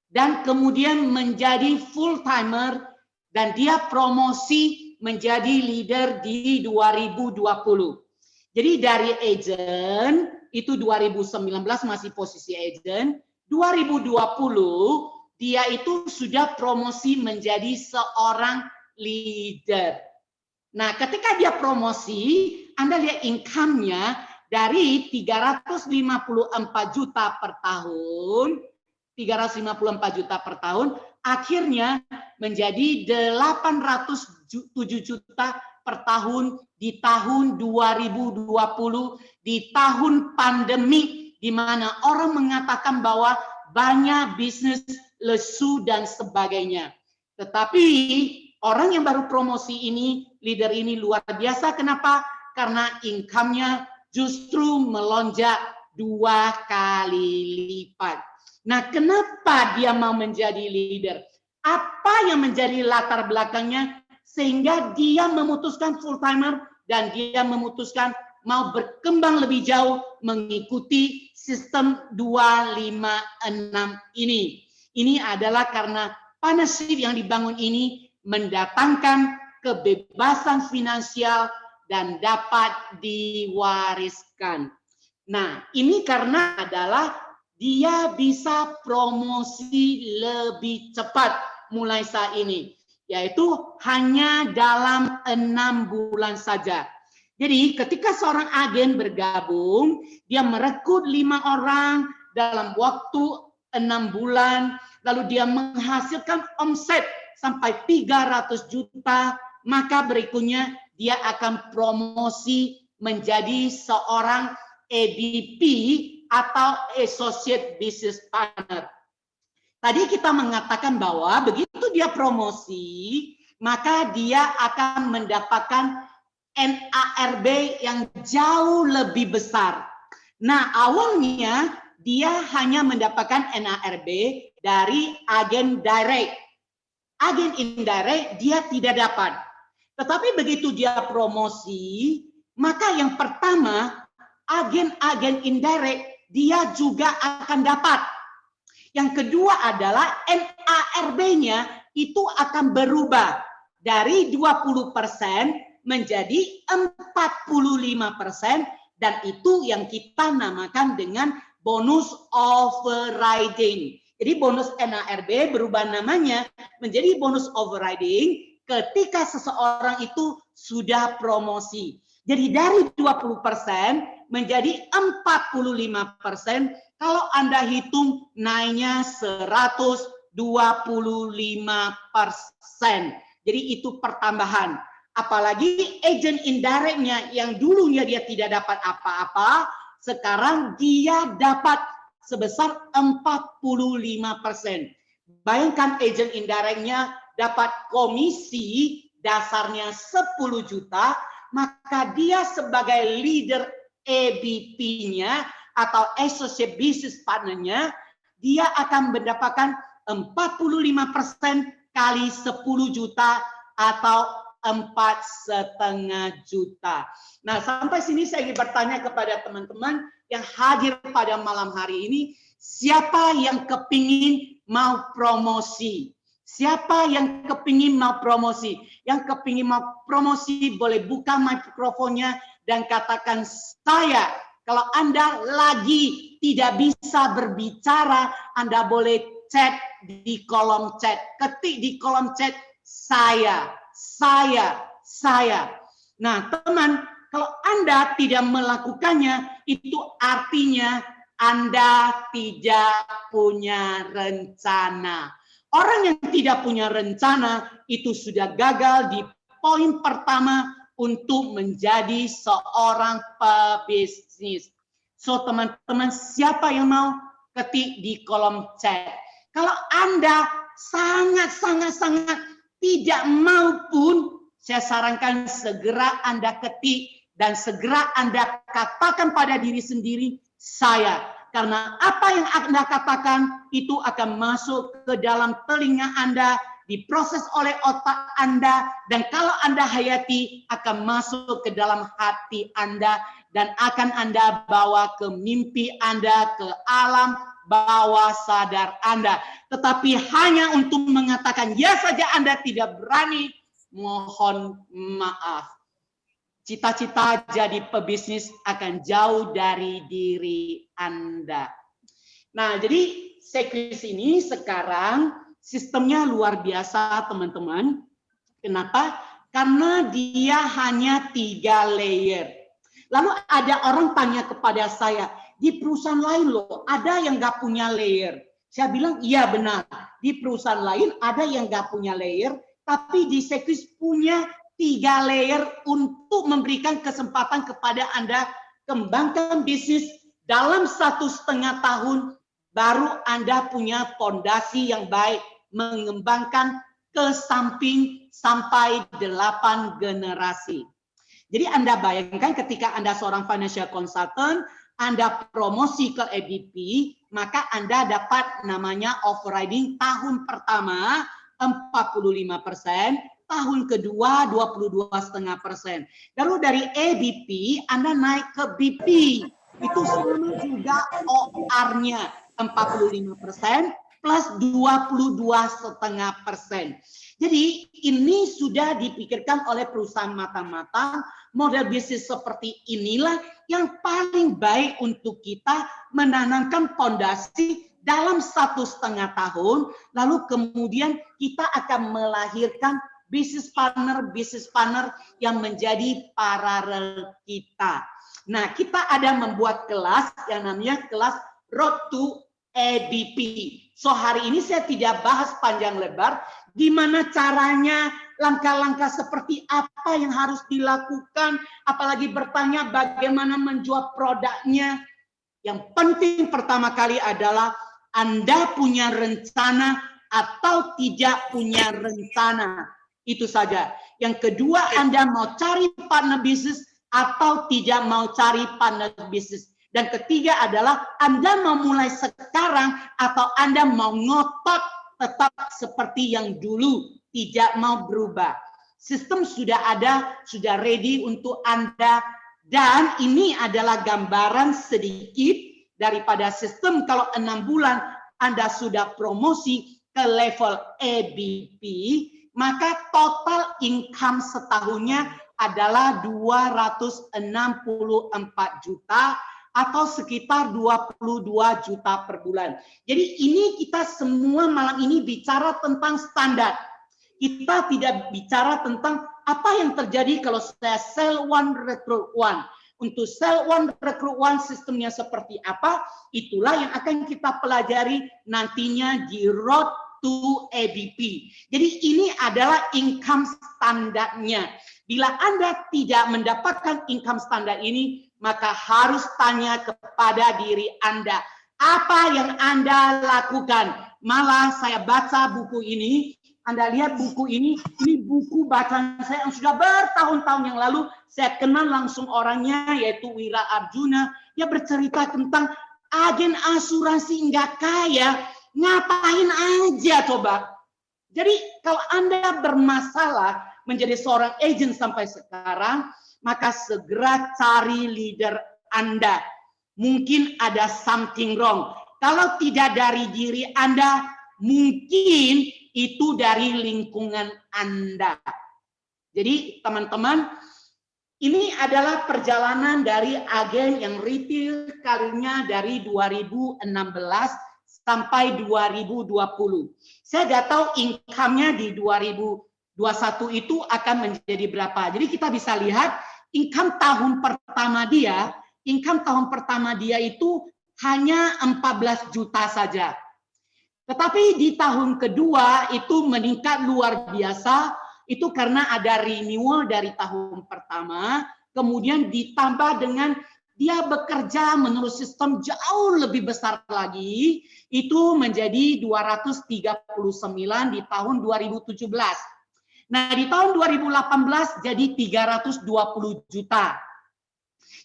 dan kemudian menjadi full-timer dan dia promosi menjadi leader di 2020. Jadi dari agent itu 2019 masih posisi agent, 2020 dia itu sudah promosi menjadi seorang leader. Nah, ketika dia promosi, Anda lihat income-nya dari 354 juta per tahun, 354 juta per tahun, akhirnya menjadi 807 juta per tahun di tahun 2020, di tahun pandemi, di mana orang mengatakan bahwa banyak bisnis lesu dan sebagainya. Tetapi orang yang baru promosi ini, leader ini luar biasa. Kenapa? Karena income-nya justru melonjak 2 kali lipat. Nah, kenapa dia mau menjadi leader? Apa yang menjadi latar belakangnya sehingga dia memutuskan full-timer dan dia memutuskan mau berkembang lebih jauh mengikuti sistem 256 ini. Ini adalah karena partnership yang dibangun ini mendatangkan kebebasan finansial dan dapat diwariskan. Nah, ini karena adalah dia bisa promosi lebih cepat mulai saat ini, yaitu hanya dalam 6 bulan saja. Jadi ketika seorang agen bergabung, dia merekrut 5 orang dalam waktu 6 bulan, lalu dia menghasilkan omset sampai 300 juta, maka berikutnya dia akan promosi menjadi seorang ABP atau Associate Business Partner. Tadi kita mengatakan bahwa begitu dia promosi, maka dia akan mendapatkan NARB yang jauh lebih besar. Nah, awalnya dia hanya mendapatkan NARB dari agen direct. Agen indirect dia tidak dapat. Tetapi begitu dia promosi, maka yang pertama, agen-agen indirect dia juga akan dapat. Yang kedua adalah NARB-nya itu akan berubah dari 20% menjadi 45%, dan itu yang kita namakan dengan bonus overriding. Jadi bonus NARB berubah namanya menjadi bonus overriding ketika seseorang itu sudah promosi. Jadi dari 20% menjadi 45%, kalau Anda hitung naiknya 125%. Jadi itu pertambahan. Apalagi agent indirect-nya yang dulunya dia tidak dapat apa-apa, sekarang dia dapat sebesar 45%. Bayangkan agent indirect-nya dapat komisi dasarnya 10 juta, maka dia sebagai leader ABP-nya atau Associate Business Partner-nya, dia akan mendapatkan 45% kali 10 juta atau 4,5 juta. Nah, sampai sini saya ingin bertanya kepada teman-teman yang hadir pada malam hari ini, siapa yang kepingin mau promosi? Siapa yang kepingin mau promosi? Yang kepingin mau promosi boleh buka mikrofonnya dan katakan saya. Kalau Anda lagi tidak bisa berbicara, Anda boleh chat di kolom chat. Ketik di kolom chat saya. Nah, teman, kalau Anda tidak melakukannya, itu artinya Anda tidak punya rencana. Orang yang tidak punya rencana itu sudah gagal di poin pertama untuk menjadi seorang pebisnis. So, teman-teman, siapa yang mau ketik di kolom chat? Kalau Anda sangat tidak mau pun, saya sarankan segera Anda ketik dan segera Anda katakan pada diri sendiri, saya. Karena apa yang Anda katakan itu akan masuk ke dalam telinga Anda, diproses oleh otak Anda, dan kalau Anda hayati akan masuk ke dalam hati Anda, dan akan Anda bawa ke mimpi Anda, ke alam bawah sadar Anda. Tetapi hanya untuk mengatakan ya saja Anda tidak berani, mohon maaf. Cita-cita jadi pebisnis akan jauh dari diri Anda. Nah, jadi Sekris ini sekarang sistemnya luar biasa, teman-teman. Kenapa? Karena dia hanya 3 layer. Lalu ada orang tanya kepada saya, di perusahaan lain loh, ada yang nggak punya layer. Saya bilang, iya benar. Di perusahaan lain ada yang nggak punya layer, tapi di Sekris punya 3 layer untuk memberikan kesempatan kepada Anda kembangkan bisnis dalam 1,5 tahun, baru Anda punya fondasi yang baik, mengembangkan ke samping sampai 8 generasi. Jadi Anda bayangkan ketika Anda seorang financial consultant, Anda promosi ke EBP, maka Anda dapat namanya overriding tahun pertama 45%, tahun kedua 22,5%. Lalu dari EBP Anda naik ke BP, itu sama juga OR-nya 45% plus 22,5%. Jadi ini sudah dipikirkan oleh perusahaan matang-matang. Model bisnis seperti inilah yang paling baik untuk kita menanamkan fondasi dalam 1,5 tahun. Lalu kemudian kita akan melahirkan bisnis partner yang menjadi paralel kita. Nah, kita ada membuat kelas yang namanya kelas Road to EBP. So, hari ini saya tidak bahas panjang lebar gimana caranya, langkah-langkah seperti apa yang harus dilakukan, apalagi bertanya bagaimana menjual produknya. Yang penting pertama kali adalah Anda punya rencana atau tidak punya rencana. Itu saja. Yang kedua, Anda mau cari partner bisnis atau tidak mau cari partner bisnis. Dan ketiga adalah Anda mau mulai sekarang atau Anda mau ngotot tetap seperti yang dulu, tidak mau berubah. Sistem sudah ada, sudah ready untuk Anda. Dan ini adalah gambaran sedikit daripada sistem. Kalau 6 bulan Anda sudah promosi ke level EBP, maka total income setahunnya adalah 264 juta atau sekitar 22 juta per bulan. Jadi ini kita semua malam ini bicara tentang standar. Kita tidak bicara tentang apa yang terjadi kalau saya sell one, recruit one. Untuk sell one, recruit one sistemnya seperti apa, itulah yang akan kita pelajari nantinya di Road to EBP. Jadi ini adalah income standarnya. Bila Anda tidak mendapatkan income standar ini, maka harus tanya kepada diri Anda, apa yang Anda lakukan? Malah saya baca buku ini, Anda lihat buku ini buku bacaan saya yang sudah bertahun-tahun yang lalu. Saya kenal langsung orangnya, yaitu Wira Arjuna. Dia bercerita tentang agen asuransi nggak kaya, ngapain aja coba? Jadi kalau Anda bermasalah menjadi seorang agent sampai sekarang, maka segera cari leader Anda. Mungkin ada something wrong. Kalau tidak dari diri Anda, mungkin itu dari lingkungan Anda. Jadi teman-teman, ini adalah perjalanan dari agen yang retail karirnya dari 2016 sampai 2020. Saya nggak tahu income-nya di 2021 itu akan menjadi berapa. Jadi kita bisa lihat income tahun pertama dia itu hanya 14 juta saja. Tetapi di tahun kedua itu meningkat luar biasa. Itu karena ada renewal dari tahun pertama, kemudian ditambah dengan dia bekerja menurut sistem jauh lebih besar lagi, itu menjadi 239 di tahun 2017. Nah, di tahun 2018 jadi 320 juta.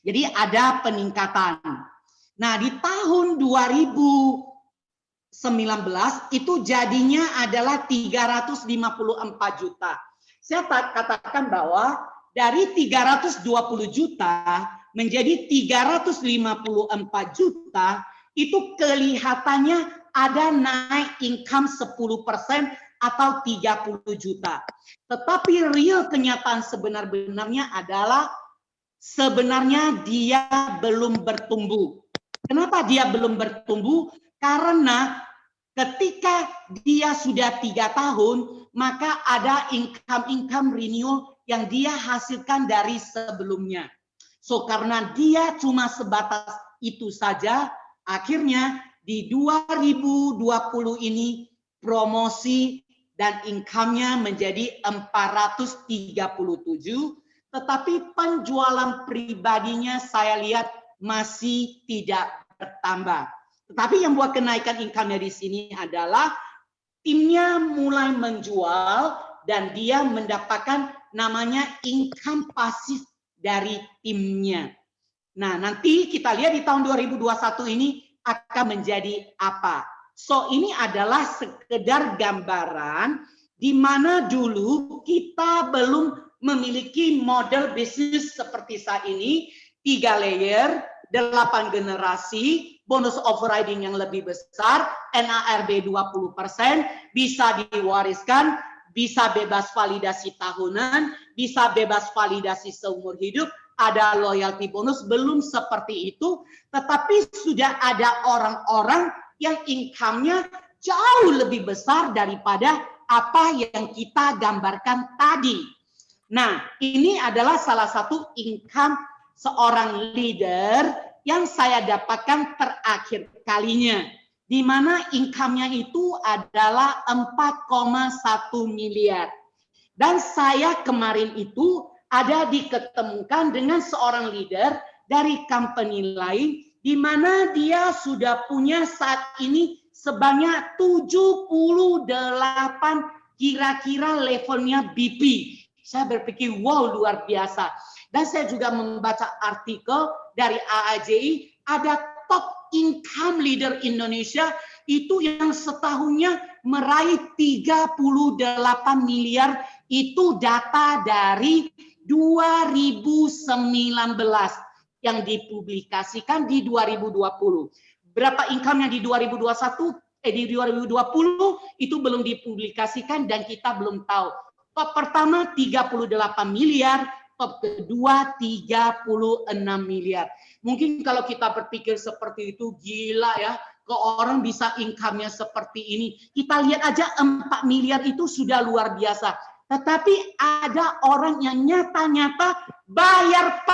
Jadi ada peningkatan. Nah, di tahun 2019 itu jadinya adalah 354 juta. Saya katakan bahwa dari 320 juta menjadi 354 juta itu kelihatannya ada naik income 10% atau 30 juta. Tetapi real kenyataan sebenar-benarnya adalah sebenarnya dia belum bertumbuh. Kenapa dia belum bertumbuh? Karena ketika dia sudah 3 tahun, maka ada income renewal yang dia hasilkan dari sebelumnya. So, karena dia cuma sebatas itu saja, akhirnya di 2020 ini promosi dan income-nya menjadi 437, tetapi penjualan pribadinya saya lihat masih tidak bertambah. Tetapi yang buat kenaikan income-nya di sini adalah timnya mulai menjual dan dia mendapatkan namanya income pasif dari timnya. Nah, nanti kita lihat di tahun 2021 ini akan menjadi apa. So, ini adalah sekedar gambaran di mana dulu kita belum memiliki model bisnis seperti saat ini, 3 layer, 8 generasi, bonus overriding yang lebih besar, NARB 20%, bisa diwariskan, bisa bebas validasi tahunan, bisa bebas validasi seumur hidup, ada loyalty bonus, belum seperti itu, tetapi sudah ada orang-orang yang income-nya jauh lebih besar daripada apa yang kita gambarkan tadi. Nah, ini adalah salah satu income seorang leader yang saya dapatkan terakhir kalinya, di mana income-nya itu adalah 4,1 miliar. Dan saya kemarin itu ada diketemukan dengan seorang leader dari company lain, di mana dia sudah punya saat ini sebanyak 78 kira-kira levelnya BP. Saya berpikir, wow, luar biasa. Dan saya juga membaca artikel dari AAJI, ada top income leader Indonesia itu yang setahunnya meraih 38 miliar, itu data dari 2019 yang dipublikasikan di 2020. Berapa income-nya di 2021? Di 2020 itu belum dipublikasikan dan kita belum tahu. Top pertama 38 miliar, top kedua 36 miliar. Mungkin kalau kita berpikir seperti itu, gila ya, ke orang bisa income-nya seperti ini. Kita lihat aja 4 miliar itu sudah luar biasa. Tetapi ada orang yang nyata-nyata bayar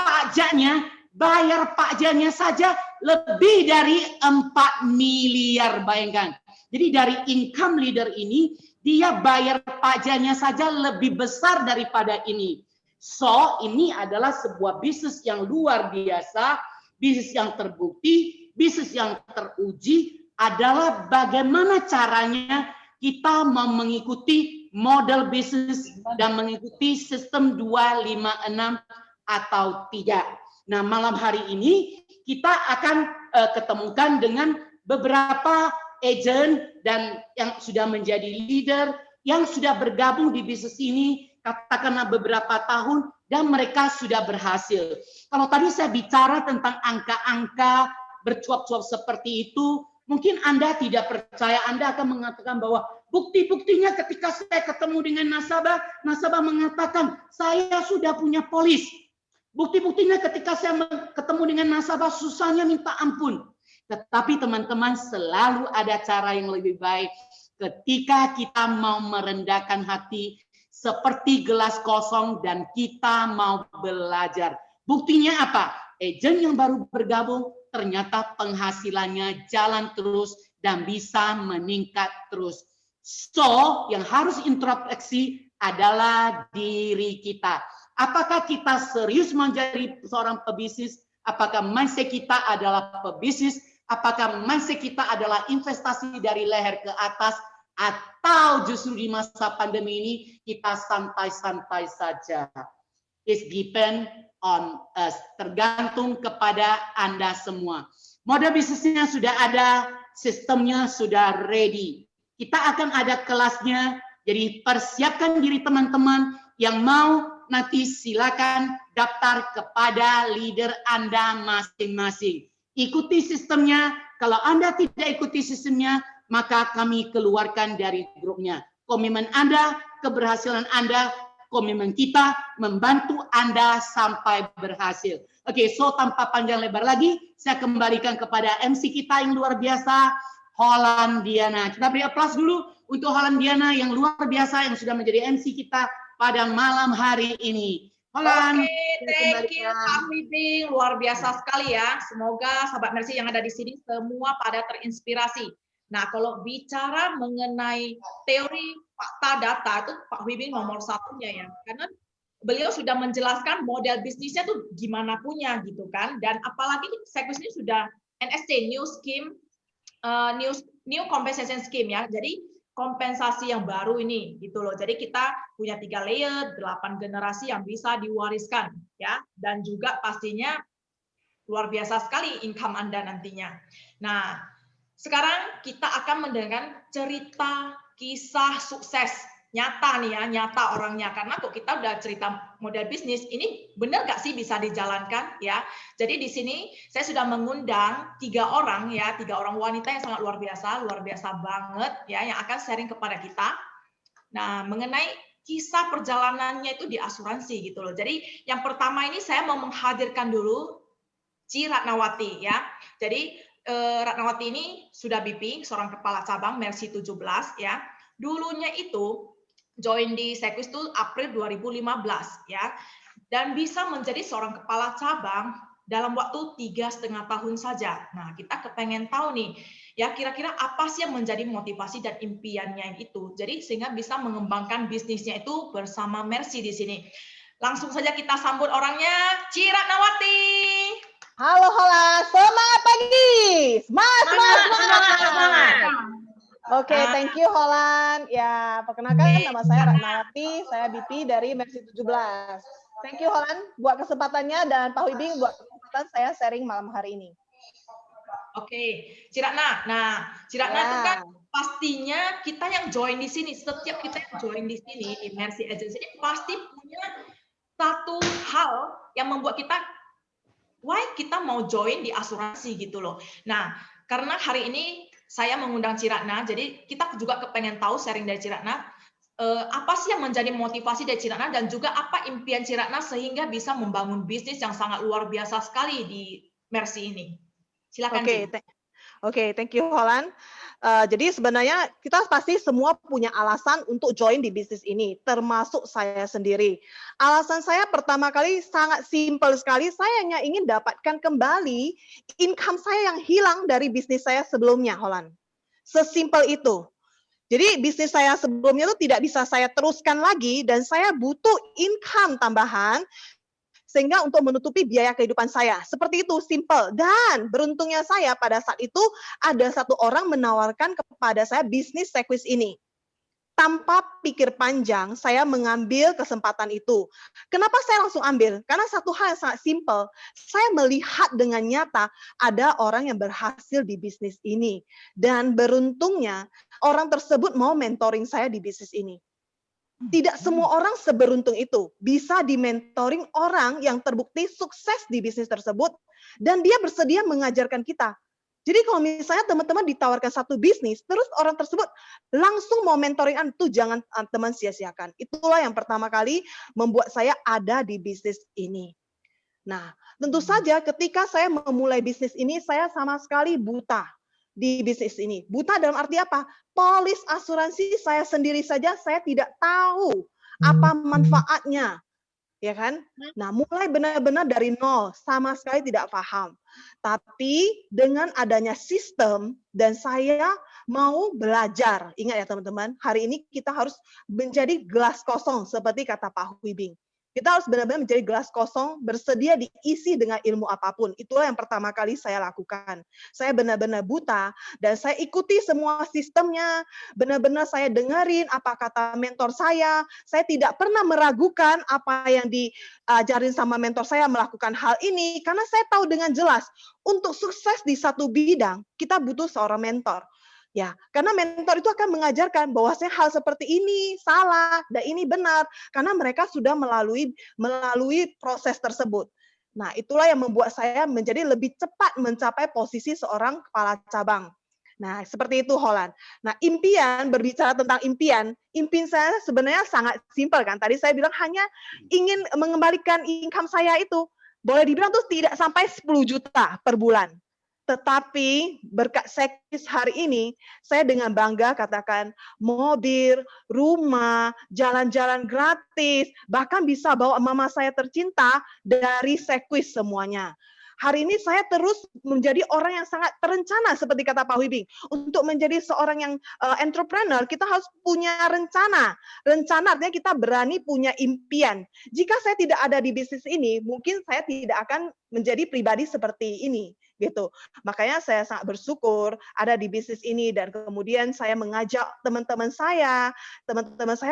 pajaknya saja lebih dari 4 miliar, bayangkan. Jadi dari income leader ini, dia bayar pajaknya saja lebih besar daripada ini. So, ini adalah sebuah bisnis yang luar biasa, bisnis yang terbukti, bisnis yang teruji adalah bagaimana caranya kita mau mengikuti model bisnis dan mengikuti sistem 256 atau tidak. Nah, malam hari ini kita akan ketemukan dengan beberapa agent dan yang sudah menjadi leader, yang sudah bergabung di bisnis ini, katakanlah beberapa tahun, dan mereka sudah berhasil. Kalau tadi saya bicara tentang angka-angka bercuap-cuap seperti itu, mungkin Anda tidak percaya, Anda akan mengatakan bahwa bukti-buktinya ketika saya ketemu dengan nasabah, nasabah mengatakan, saya sudah punya polis. Bukti-buktinya ketika saya ketemu dengan nasabah, susahnya minta ampun. Tetapi teman-teman, selalu ada cara yang lebih baik ketika kita mau merendahkan hati seperti gelas kosong dan kita mau belajar. Buktinya apa? Agent yang baru bergabung ternyata penghasilannya jalan terus dan bisa meningkat terus. So, yang harus introspeksi adalah diri kita. Apakah kita serius menjadi seorang pebisnis? Apakah mindset kita adalah pebisnis? Apakah mindset kita adalah investasi dari leher ke atas? Atau justru di masa pandemi ini kita santai-santai saja? It depend on us. Tergantung kepada Anda semua. Model bisnisnya sudah ada, sistemnya sudah ready. Kita akan ada kelasnya, jadi persiapkan diri teman-teman yang mau, nanti silakan daftar kepada leader Anda masing-masing. Ikuti sistemnya, kalau Anda tidak ikuti sistemnya, maka kami keluarkan dari grupnya. Komitmen Anda, keberhasilan Anda, komitmen kita membantu Anda sampai berhasil. Oke, so tanpa panjang lebar lagi, saya kembalikan kepada MC kita yang luar biasa, Hollandiana. Kita beri aplaus dulu untuk Hollandiana yang luar biasa yang sudah menjadi MC kita pada malam hari ini. Holland. Oke, thank you Pak Wibing, luar biasa sekali ya. Semoga sahabat Mercy yang ada di sini semua pada terinspirasi. Nah, kalau bicara mengenai teori fakta data itu Pak Wibing nomor satunya ya, karena beliau sudah menjelaskan model bisnisnya tuh gimana punya gitu kan, dan apalagi Sekwis ini sudah NSC New Scheme, New Compensation Scheme ya, jadi kompensasi yang baru ini gitu loh. Jadi kita punya 3 layer, 8 generasi yang bisa diwariskan ya, dan juga pastinya luar biasa sekali income Anda nantinya. Nah, sekarang kita akan mendengarkan cerita kisah sukses nyata nih ya, nyata orangnya, karena kok kita udah cerita model bisnis ini benar nggak sih bisa dijalankan ya. Jadi di sini saya sudah mengundang 3 orang ya, 3 orang wanita yang sangat luar biasa banget ya, yang akan sharing kepada kita. Nah, mengenai kisah perjalanannya itu di asuransi gitu loh. Jadi yang pertama ini saya mau menghadirkan dulu Ci Ratnawati ya. Jadi Ratnawati ini sudah BP, seorang kepala cabang Mercy 17 ya. Dulunya itu join di Sekwis itu April 2015 ya, dan bisa menjadi seorang kepala cabang dalam waktu 3,5 tahun saja. Nah, kita kepengen tahu nih ya, kira-kira apa sih yang menjadi motivasi dan impiannya itu, jadi sehingga bisa mengembangkan bisnisnya itu bersama Mercy di sini. Langsung saja kita sambut orangnya, Ci Ratnawati. Halo Hola, semangat pagi, semangat. Oke, thank you Holland. Ya, perkenalkan nama saya Ratnawati, saya BP dari Mercy 17. Thank you Holland buat kesempatannya dan Pak Wibing buat kesempatan saya sharing malam hari ini. Oke, Ci Ratna. Nah, Ci Ratna itu kan pastinya kita yang join di sini, setiap kita yang join di sini di Mercy Agency ini pasti punya satu hal yang membuat kita why kita mau join di asuransi gitu loh. Nah, karena hari ini saya mengundang Ci Ratna, jadi kita juga kepengen tahu sharing dari Ci Ratna, apa sih yang menjadi motivasi dari Ci Ratna dan juga apa impian Ci Ratna sehingga bisa membangun bisnis yang sangat luar biasa sekali di Mercy ini. Silakan. Oke, thank you Holland. Jadi sebenarnya kita pasti semua punya alasan untuk join di bisnis ini, termasuk saya sendiri. Alasan saya pertama kali sangat simpel sekali, saya hanya ingin dapatkan kembali income saya yang hilang dari bisnis saya sebelumnya, Holland. Sesimpel itu. Jadi bisnis saya sebelumnya itu tidak bisa saya teruskan lagi dan saya butuh income tambahan sehingga untuk menutupi biaya kehidupan saya. Seperti itu, simple. Dan beruntungnya saya pada saat itu ada satu orang menawarkan kepada saya bisnis Sekwis ini. Tanpa pikir panjang, saya mengambil kesempatan itu. Kenapa saya langsung ambil? Karena satu hal yang sangat simpel, saya melihat dengan nyata ada orang yang berhasil di bisnis ini. Dan beruntungnya, orang tersebut mau mentoring saya di bisnis ini. Tidak semua orang seberuntung itu. Bisa di-mentoring orang yang terbukti sukses di bisnis tersebut, dan dia bersedia mengajarkan kita. Jadi kalau misalnya teman-teman ditawarkan satu bisnis, terus orang tersebut langsung mau mentoring itu jangan teman sia-siakan. Itulah yang pertama kali membuat saya ada di bisnis ini. Nah, tentu saja ketika saya memulai bisnis ini, saya sama sekali buta di bisnis ini. Buta dalam arti apa? Polis asuransi saya sendiri saja saya tidak tahu apa manfaatnya. Ya kan? Nah, mulai benar-benar dari nol, sama sekali tidak paham. Tapi dengan adanya sistem dan saya mau belajar. Ingat ya teman-teman, hari ini kita harus menjadi gelas kosong seperti kata Pak Huibing. Kita harus benar-benar menjadi gelas kosong, bersedia diisi dengan ilmu apapun. Itulah yang pertama kali saya lakukan. Saya benar-benar buta, dan saya ikuti semua sistemnya. Benar-benar saya dengerin apa kata mentor saya. Saya tidak pernah meragukan apa yang diajarin sama mentor saya melakukan hal ini, karena saya tahu dengan jelas, untuk sukses di satu bidang, kita butuh seorang mentor. Ya, karena mentor itu akan mengajarkan bahwasanya hal seperti ini salah dan ini benar, karena mereka sudah melalui proses tersebut. Nah, itulah yang membuat saya menjadi lebih cepat mencapai posisi seorang kepala cabang. Nah, seperti itu Holland. Nah, impian, berbicara tentang impian saya sebenarnya sangat simpel kan. Tadi saya bilang hanya ingin mengembalikan income saya itu. Boleh dibilang tuh tidak sampai 10 juta per bulan. Tetapi berkat Sekis hari ini, saya dengan bangga katakan mobil, rumah, jalan-jalan gratis, bahkan bisa bawa mama saya tercinta dari Sekis semuanya. Hari ini saya terus menjadi orang yang sangat terencana seperti kata Pak Wibing. Untuk menjadi seorang yang entrepreneur, kita harus punya rencana. Rencana artinya kita berani punya impian. Jika saya tidak ada di bisnis ini, mungkin saya tidak akan menjadi pribadi seperti ini. Gitu. Makanya saya sangat bersyukur ada di bisnis ini, dan kemudian saya mengajak teman-teman saya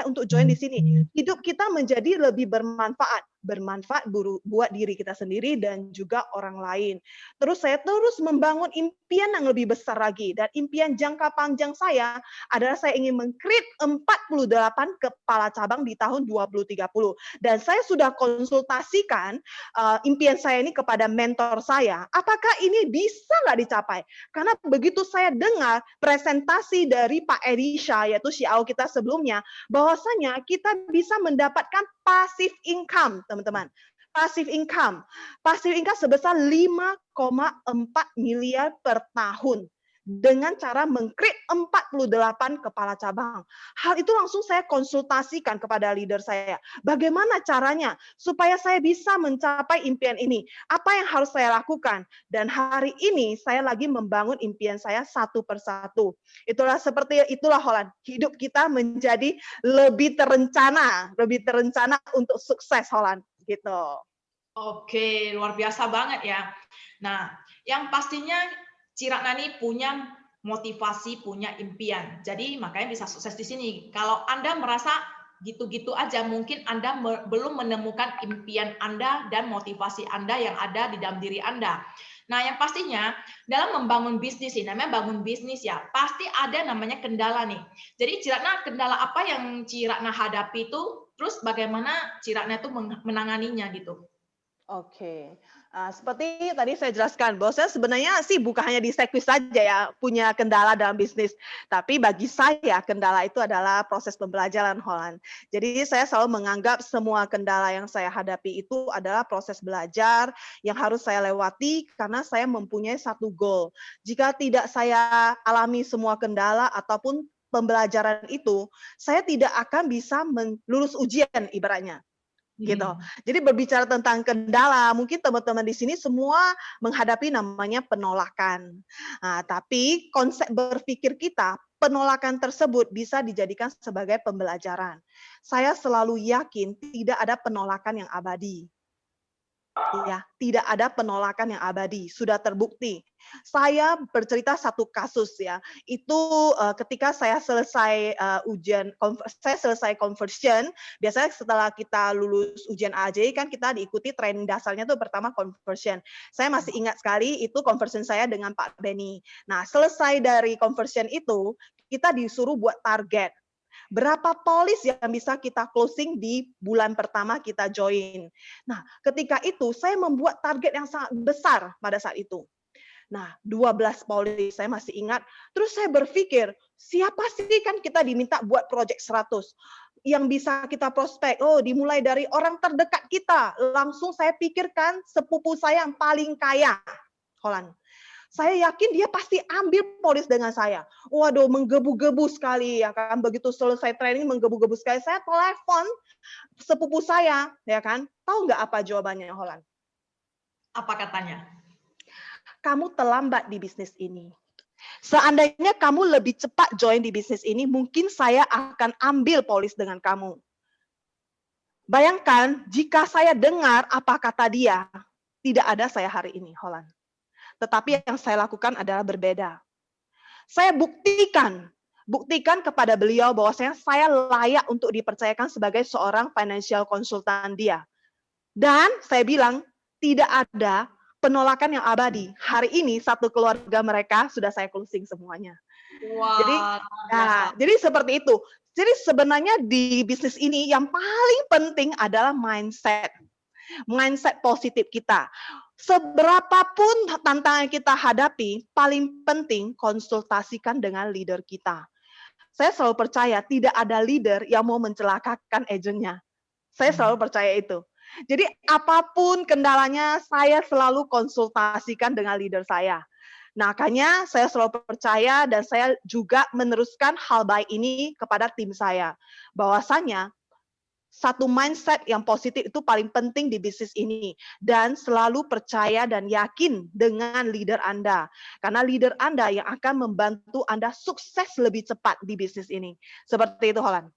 untuk join di sini. Hidup kita menjadi lebih bermanfaat buat diri kita sendiri dan juga orang lain. Terus saya terus membangun impian yang lebih besar lagi, dan impian jangka panjang saya adalah saya ingin meng-create 48 kepala cabang di tahun 2030. Dan saya sudah konsultasikan impian saya ini kepada mentor saya. Apakah ini bisa nggak dicapai? Karena begitu saya dengar presentasi dari Pak Elisha, yaitu CEO kita sebelumnya, bahwasanya kita bisa mendapatkan passive income, teman-teman. Passive income sebesar 5,4 miliar per tahun dengan cara meng-create 48 kepala cabang. Hal itu langsung saya konsultasikan kepada leader saya. Bagaimana caranya supaya saya bisa mencapai impian ini? Apa yang harus saya lakukan? Dan hari ini saya lagi membangun impian saya satu persatu. Itulah Holland. Hidup kita menjadi lebih terencana untuk sukses Holland. Gitu. Oke, luar biasa banget ya. Nah, yang pastinya Cik Nani punya motivasi, punya impian. Jadi makanya bisa sukses di sini. Kalau Anda merasa gitu-gitu aja, mungkin Anda belum menemukan impian Anda dan motivasi Anda yang ada di dalam diri Anda. Nah, yang pastinya dalam membangun bisnis ini, namanya bangun bisnis ya, pasti ada namanya kendala nih. Jadi Cik Ratna, kendala apa yang Cik Ratna hadapi itu, terus bagaimana Cik Ratna itu menanganinya gitu? Oke, seperti tadi saya jelaskan, bahwa saya sebenarnya sih bukan hanya di Sekis saja ya punya kendala dalam bisnis, tapi bagi saya kendala itu adalah proses pembelajaran Holland. Jadi saya selalu menganggap semua kendala yang saya hadapi itu adalah proses belajar yang harus saya lewati karena saya mempunyai satu goal. Jika tidak saya alami semua kendala ataupun pembelajaran itu, saya tidak akan bisa lulus ujian ibaratnya. Gitu. Jadi berbicara tentang kendala, mungkin teman-teman di sini semua menghadapi namanya penolakan. Nah, tapi konsep berpikir kita, penolakan tersebut bisa dijadikan sebagai pembelajaran. Saya selalu yakin tidak ada penolakan yang abadi. Ya, tidak ada penolakan yang abadi, sudah terbukti. Saya bercerita satu kasus ya, itu ketika saya selesai saya selesai conversion, biasanya setelah kita lulus ujian AJ kan kita diikuti training dasarnya tuh pertama conversion. Saya masih ingat sekali itu conversion saya dengan Pak Benny. Nah, selesai dari conversion itu, kita disuruh buat target. Berapa polis yang bisa kita closing di bulan pertama kita join. Nah, ketika itu saya membuat target yang sangat besar pada saat itu. Nah, 12 polis, saya masih ingat. Terus saya berpikir, siapa sih kan kita diminta buat project 100 yang bisa kita prospek? Oh, dimulai dari orang terdekat kita. Langsung saya pikirkan sepupu saya yang paling kaya, Holland. Saya yakin dia pasti ambil polis dengan saya. Waduh, menggebu-gebu sekali ya kan. Begitu selesai training menggebu-gebu sekali. Saya telepon sepupu saya, ya kan. Tahu nggak apa jawabannya, Holland? Apa katanya? Kamu terlambat di bisnis ini. Seandainya kamu lebih cepat join di bisnis ini, mungkin saya akan ambil polis dengan kamu. Bayangkan jika saya dengar apa kata dia, tidak ada saya hari ini, Holland. Tetapi yang saya lakukan adalah berbeda. Saya buktikan kepada beliau bahwasanya saya layak untuk dipercayakan sebagai seorang financial consultant dia. Dan saya bilang, tidak ada penolakan yang abadi. Hari ini satu keluarga mereka sudah saya closing semuanya. Wow, jadi seperti itu. Jadi sebenarnya di bisnis ini yang paling penting adalah mindset positif kita. Seberapapun tantangan kita hadapi, paling penting konsultasikan dengan leader kita. Saya selalu percaya tidak ada leader yang mau mencelakakan agennya. Saya selalu percaya itu. Jadi apapun kendalanya, saya selalu konsultasikan dengan leader saya. Nah, makanya saya selalu percaya dan saya juga meneruskan hal baik ini kepada tim saya. Bahwasanya satu mindset yang positif itu paling penting di bisnis ini. Dan selalu percaya dan yakin dengan leader Anda. Karena leader Anda yang akan membantu Anda sukses lebih cepat di bisnis ini. Seperti itu, Holland.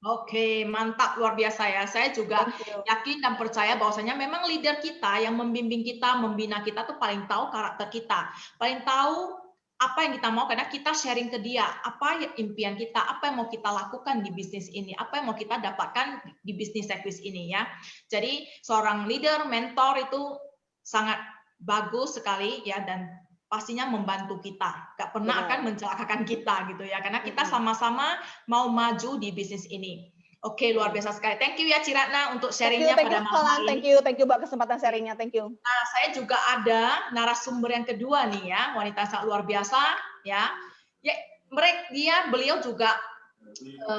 Oke, mantap, luar biasa ya. Saya juga yakin dan percaya bahwasanya memang leader kita yang membimbing kita, membina kita tuh paling tahu karakter kita. Paling tahu apa yang kita mau, karena kita sharing ke dia apa impian kita, apa yang mau kita lakukan di bisnis ini, apa yang mau kita dapatkan di bisnis service ini ya. Jadi seorang leader, mentor itu sangat bagus sekali ya, dan pastinya membantu kita, gak pernah akan mencelakakan kita gitu ya, karena kita sama-sama mau maju di bisnis ini. Oke, luar biasa sekali. Thank you ya Ciratna untuk sharingnya pada malam hari ini. Thank you buat kesempatan sharingnya. Thank you. Nah, saya juga ada narasumber yang kedua nih ya, wanita sangat luar biasa ya. Beliau juga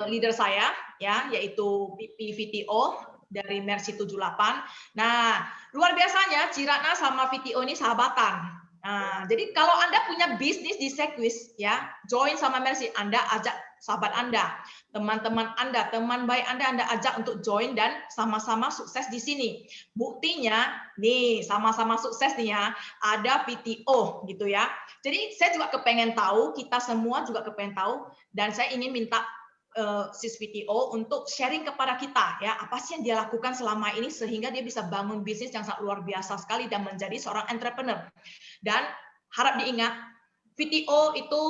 leader saya ya, yaitu VP VTO dari Mercy 78. Nah, luar biasanya Ciratna sama VTO ini sahabatan. Nah, jadi kalau Anda punya bisnis di Sequis ya, join sama Mercy, Anda ajak sahabat Anda, teman-teman Anda, teman baik Anda ajak untuk join dan sama-sama sukses di sini. Buktinya nih, sama-sama sukses nih ya, ada VTO gitu ya. Jadi saya juga kepengen tahu, kita semua juga kepengen tahu, dan saya ingin minta Sis VTO untuk sharing kepada kita ya, apa sih yang dia lakukan selama ini sehingga dia bisa bangun bisnis yang sangat luar biasa sekali dan menjadi seorang entrepreneur. Dan harap diingat, VTO itu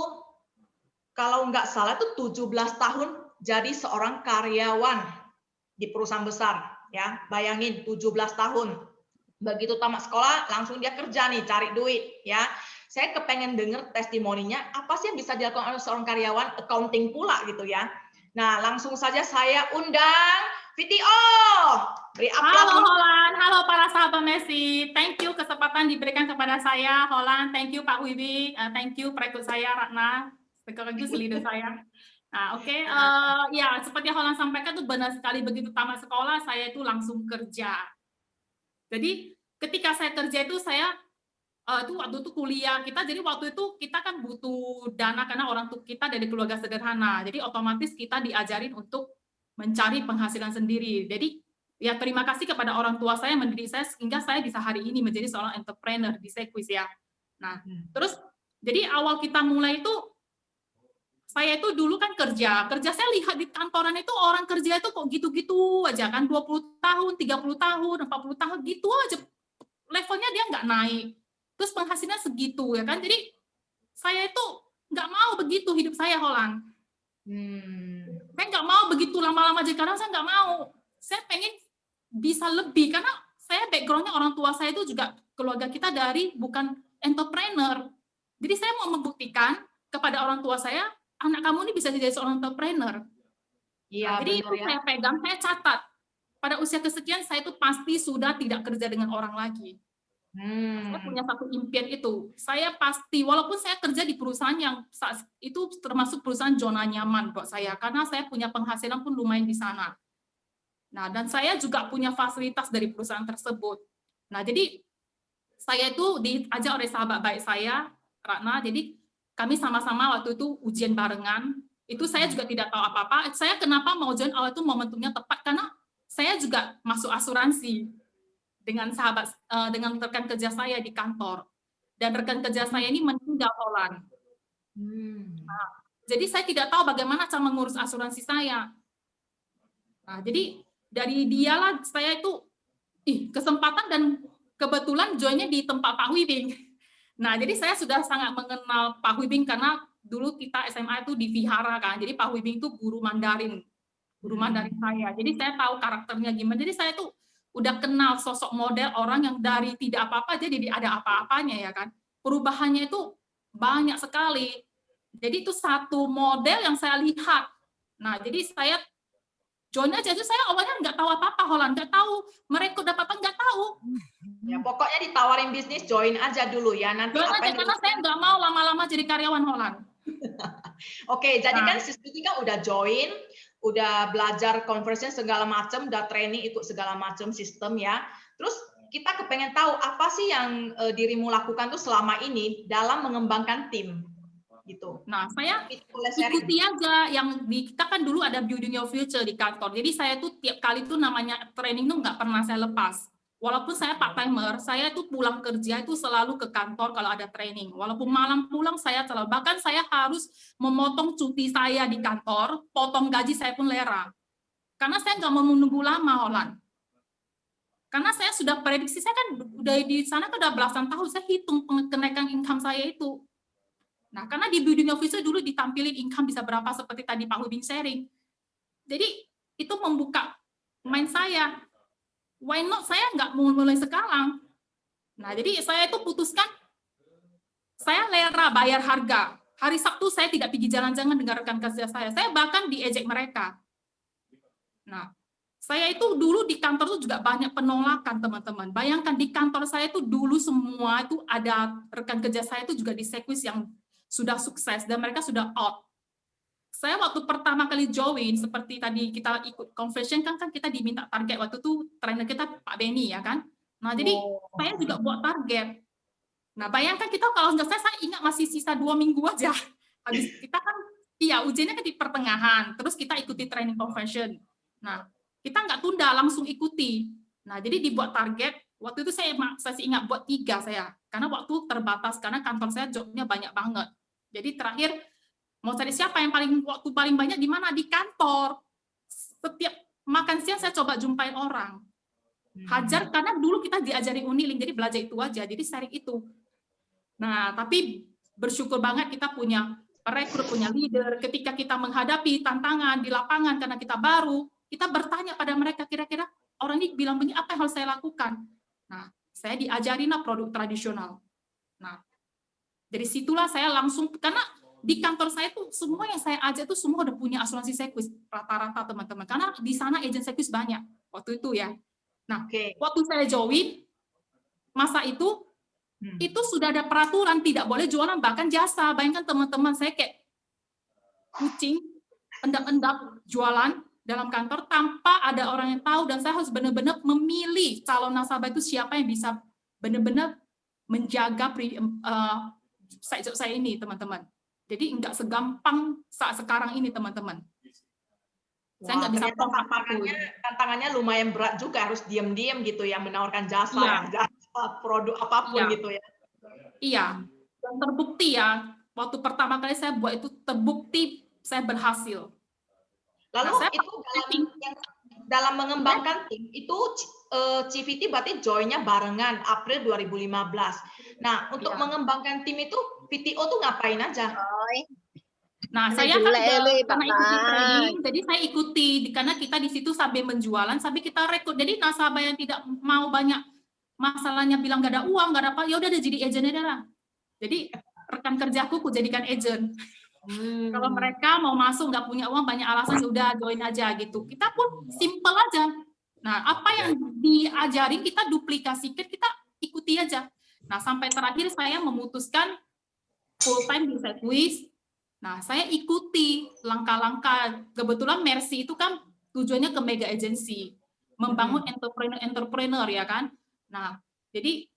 kalau nggak salah itu 17 tahun jadi seorang karyawan di perusahaan besar ya. Bayangin 17 tahun. Begitu tamat sekolah langsung dia kerja nih, cari duit ya. Saya kepengen dengar testimoninya, apa sih yang bisa dilakukan oleh seorang karyawan accounting pula gitu ya. Nah, langsung saja saya undang VTO. Beri aplaus. Halo Holland, halo para sahabat Mercy. Thank you kesempatan diberikan kepada saya, Holland. Thank you Pak Wibi. Thank you perekrut saya, Ratna. Sekaligus leader saya. Nah, oke. Ya, seperti Holland sampaikan itu benar sekali, begitu tamat sekolah saya itu langsung kerja. Jadi ketika saya kerja itu saya itu waktu itu kuliah kita, jadi waktu itu kita kan butuh dana karena orang tua kita dari keluarga sederhana, jadi otomatis kita diajarin untuk mencari penghasilan sendiri. Jadi ya terima kasih kepada orang tua saya mendidik saya sehingga saya bisa hari ini menjadi seorang entrepreneur di Sequis ya. Nah, terus jadi awal kita mulai itu saya itu dulu kan kerja saya lihat di kantoran itu orang kerja itu kok gitu-gitu aja kan, 20 tahun, 30 tahun, 40 tahun gitu aja levelnya dia nggak naik, terus penghasilan segitu ya kan. Jadi saya itu nggak mau begitu hidup saya, Holland. Saya nggak mau begitu lama-lama aja, karena saya nggak mau. Saya pengen bisa lebih, karena saya backgroundnya orang tua saya itu juga keluarga kita dari bukan entrepreneur. Jadi saya mau membuktikan kepada orang tua saya, anak kamu ini bisa jadi seorang entrepreneur. Iya, Jadi itu saya pegang, saya catat. Pada usia kesekian saya itu pasti sudah tidak kerja dengan orang lagi. Saya punya satu impian itu. Saya pasti, walaupun saya kerja di perusahaan yang saat itu termasuk perusahaan zona nyaman buat saya, karena saya punya penghasilan pun lumayan di sana. Nah, dan saya juga punya fasilitas dari perusahaan tersebut. Nah, jadi saya itu diajak oleh sahabat baik saya, Ratna. Jadi kami sama-sama waktu itu ujian barengan. Itu saya juga tidak tahu apa-apa. Saya kenapa mau join awal itu momentumnya tepat, karena saya juga masuk asuransi dengan sahabat, dengan rekan kerja saya di kantor, dan rekan kerja saya ini meninggal, Holland. Nah, jadi saya tidak tahu bagaimana cara mengurus asuransi saya. Nah, jadi dari dialah saya itu kesempatan dan kebetulan joinnya di tempat Pak Wibing. Nah, jadi saya sudah sangat mengenal Pak Wibing karena dulu kita SMA itu di Vihara kan. Jadi Pak Wibing itu guru Mandarin saya. Jadi saya tahu karakternya gimana. Jadi saya tuh udah kenal sosok model orang yang dari tidak apa-apa jadi ada apa-apanya ya kan. Perubahannya itu banyak sekali. Jadi itu satu model yang saya lihat. Nah, jadi saya join aja. Jadi saya awalnya nggak tahu apa-apa, Holland. Nggak tahu mereka dapat apa, nggak tahu. Ya, pokoknya ditawarin bisnis, join aja dulu ya. Nanti join apa aja, karena saya nggak mau lama-lama jadi karyawan, Holland. Oke, jadi kan Sis Vicky kan udah join, udah belajar conversion segala macam, udah training ikut segala macam sistem ya. Terus kita kepengen tahu apa sih yang dirimu lakukan tuh selama ini dalam mengembangkan tim gitu. Nah, saya ikuti aja yang di kita kan dulu ada building your future di kantor. Jadi saya tuh tiap kali tuh namanya training tuh nggak pernah saya lepas. Walaupun saya part timer, saya tuh pulang kerja itu selalu ke kantor kalau ada training. Walaupun malam pulang saya selalu, bahkan saya harus memotong cuti saya di kantor, potong gaji saya pun lera. Karena saya nggak mau menunggu lama, Holland. Karena saya sudah prediksi, saya kan udah di sana kan udah belasan tahun, saya hitung kenaikan income saya itu. Nah, karena di building officer dulu ditampilin income bisa berapa seperti tadi Pak Wibing sharing. Jadi itu membuka mind saya. Why not saya nggak mau mulai sekarang? Nah, jadi saya itu putuskan, saya lera bayar harga. Hari Sabtu saya tidak pergi jalan-jalan dengan rekan kerja saya. Saya bahkan diejek mereka. Nah, saya itu dulu di kantor itu juga banyak penolakan, teman-teman. Bayangkan di kantor saya itu dulu semua itu ada rekan kerja saya itu juga di sekuis yang sudah sukses dan mereka sudah out. Saya waktu pertama kali join, seperti tadi kita ikut conversion kan kita diminta target, waktu itu trainer kita Pak Benny ya kan. Nah, jadi saya juga buat target. Nah, bayangkan kita kalau nggak saya ingat masih sisa 2 minggu aja. Habis kita kan ujiannya kan di pertengahan, terus kita ikuti training conversion. Nah, kita nggak tunda, langsung ikuti. Nah, jadi dibuat target. Waktu itu saya ingat buat 3 saya, karena waktu terbatas, karena kantor saya jobnya banyak banget. Jadi terakhir mau cari siapa yang waktu paling banyak di mana? Di kantor. Setiap makan siang saya coba jumpain orang. Hajar, karena dulu kita diajari Unilink, jadi belajar itu aja, jadi sharing itu. Nah, tapi bersyukur banget kita punya rekrut, punya leader. Ketika kita menghadapi tantangan di lapangan karena kita baru, kita bertanya pada mereka, kira-kira orang ini bilang begini, apa yang harus saya lakukan? Nah, saya diajarin produk tradisional. Nah, dari situlah saya langsung, karena di kantor saya tuh semua yang saya ajak tuh semua udah punya asuransi sekuis rata-rata, teman-teman. Karena di sana agent sekuis banyak waktu itu ya. Nah, waktu saya join masa itu sudah ada peraturan tidak boleh jualan bahkan jasa. Bayangkan teman-teman, saya kayak kucing endap-endap jualan dalam kantor tanpa ada orang yang tahu, dan saya harus benar-benar memilih calon nasabah itu siapa yang bisa benar-benar menjaga side job saya ini, teman-teman. Jadi nggak segampang saat sekarang ini, teman-teman. Saya nggak bisa tantangannya lumayan berat juga, harus diam-diam gitu ya, menawarkan jasa, jasa produk apapun gitu ya. Iya, dan terbukti ya, waktu pertama kali saya buat itu terbukti saya berhasil. Lalu nah, saya itu dalam mengembangkan tim itu CVT berarti join-nya barengan April 2015. Nah, untuk mengembangkan tim itu VTO tuh ngapain aja? Nah, saya kan karena ikuti training, jadi saya ikuti karena kita di situ sambil menjualan, sambil kita rekrut. Jadi nasabah yang tidak mau banyak masalahnya bilang gak ada uang, gak ada apa, ya udah jadi agent aja lah. Jadi rekan kerjaku ku jadikan agent. Kalau mereka mau masuk nggak punya uang banyak alasan, sudah join aja gitu. Kita pun simple aja. Nah, apa yang diajarin kita duplikasikan, kita ikuti aja. Nah, sampai terakhir saya memutuskan full time di Setwis. Nah, saya ikuti langkah-langkah. Kebetulan Mercy itu kan tujuannya ke mega agency, membangun entrepreneur ya kan. Nah, jadi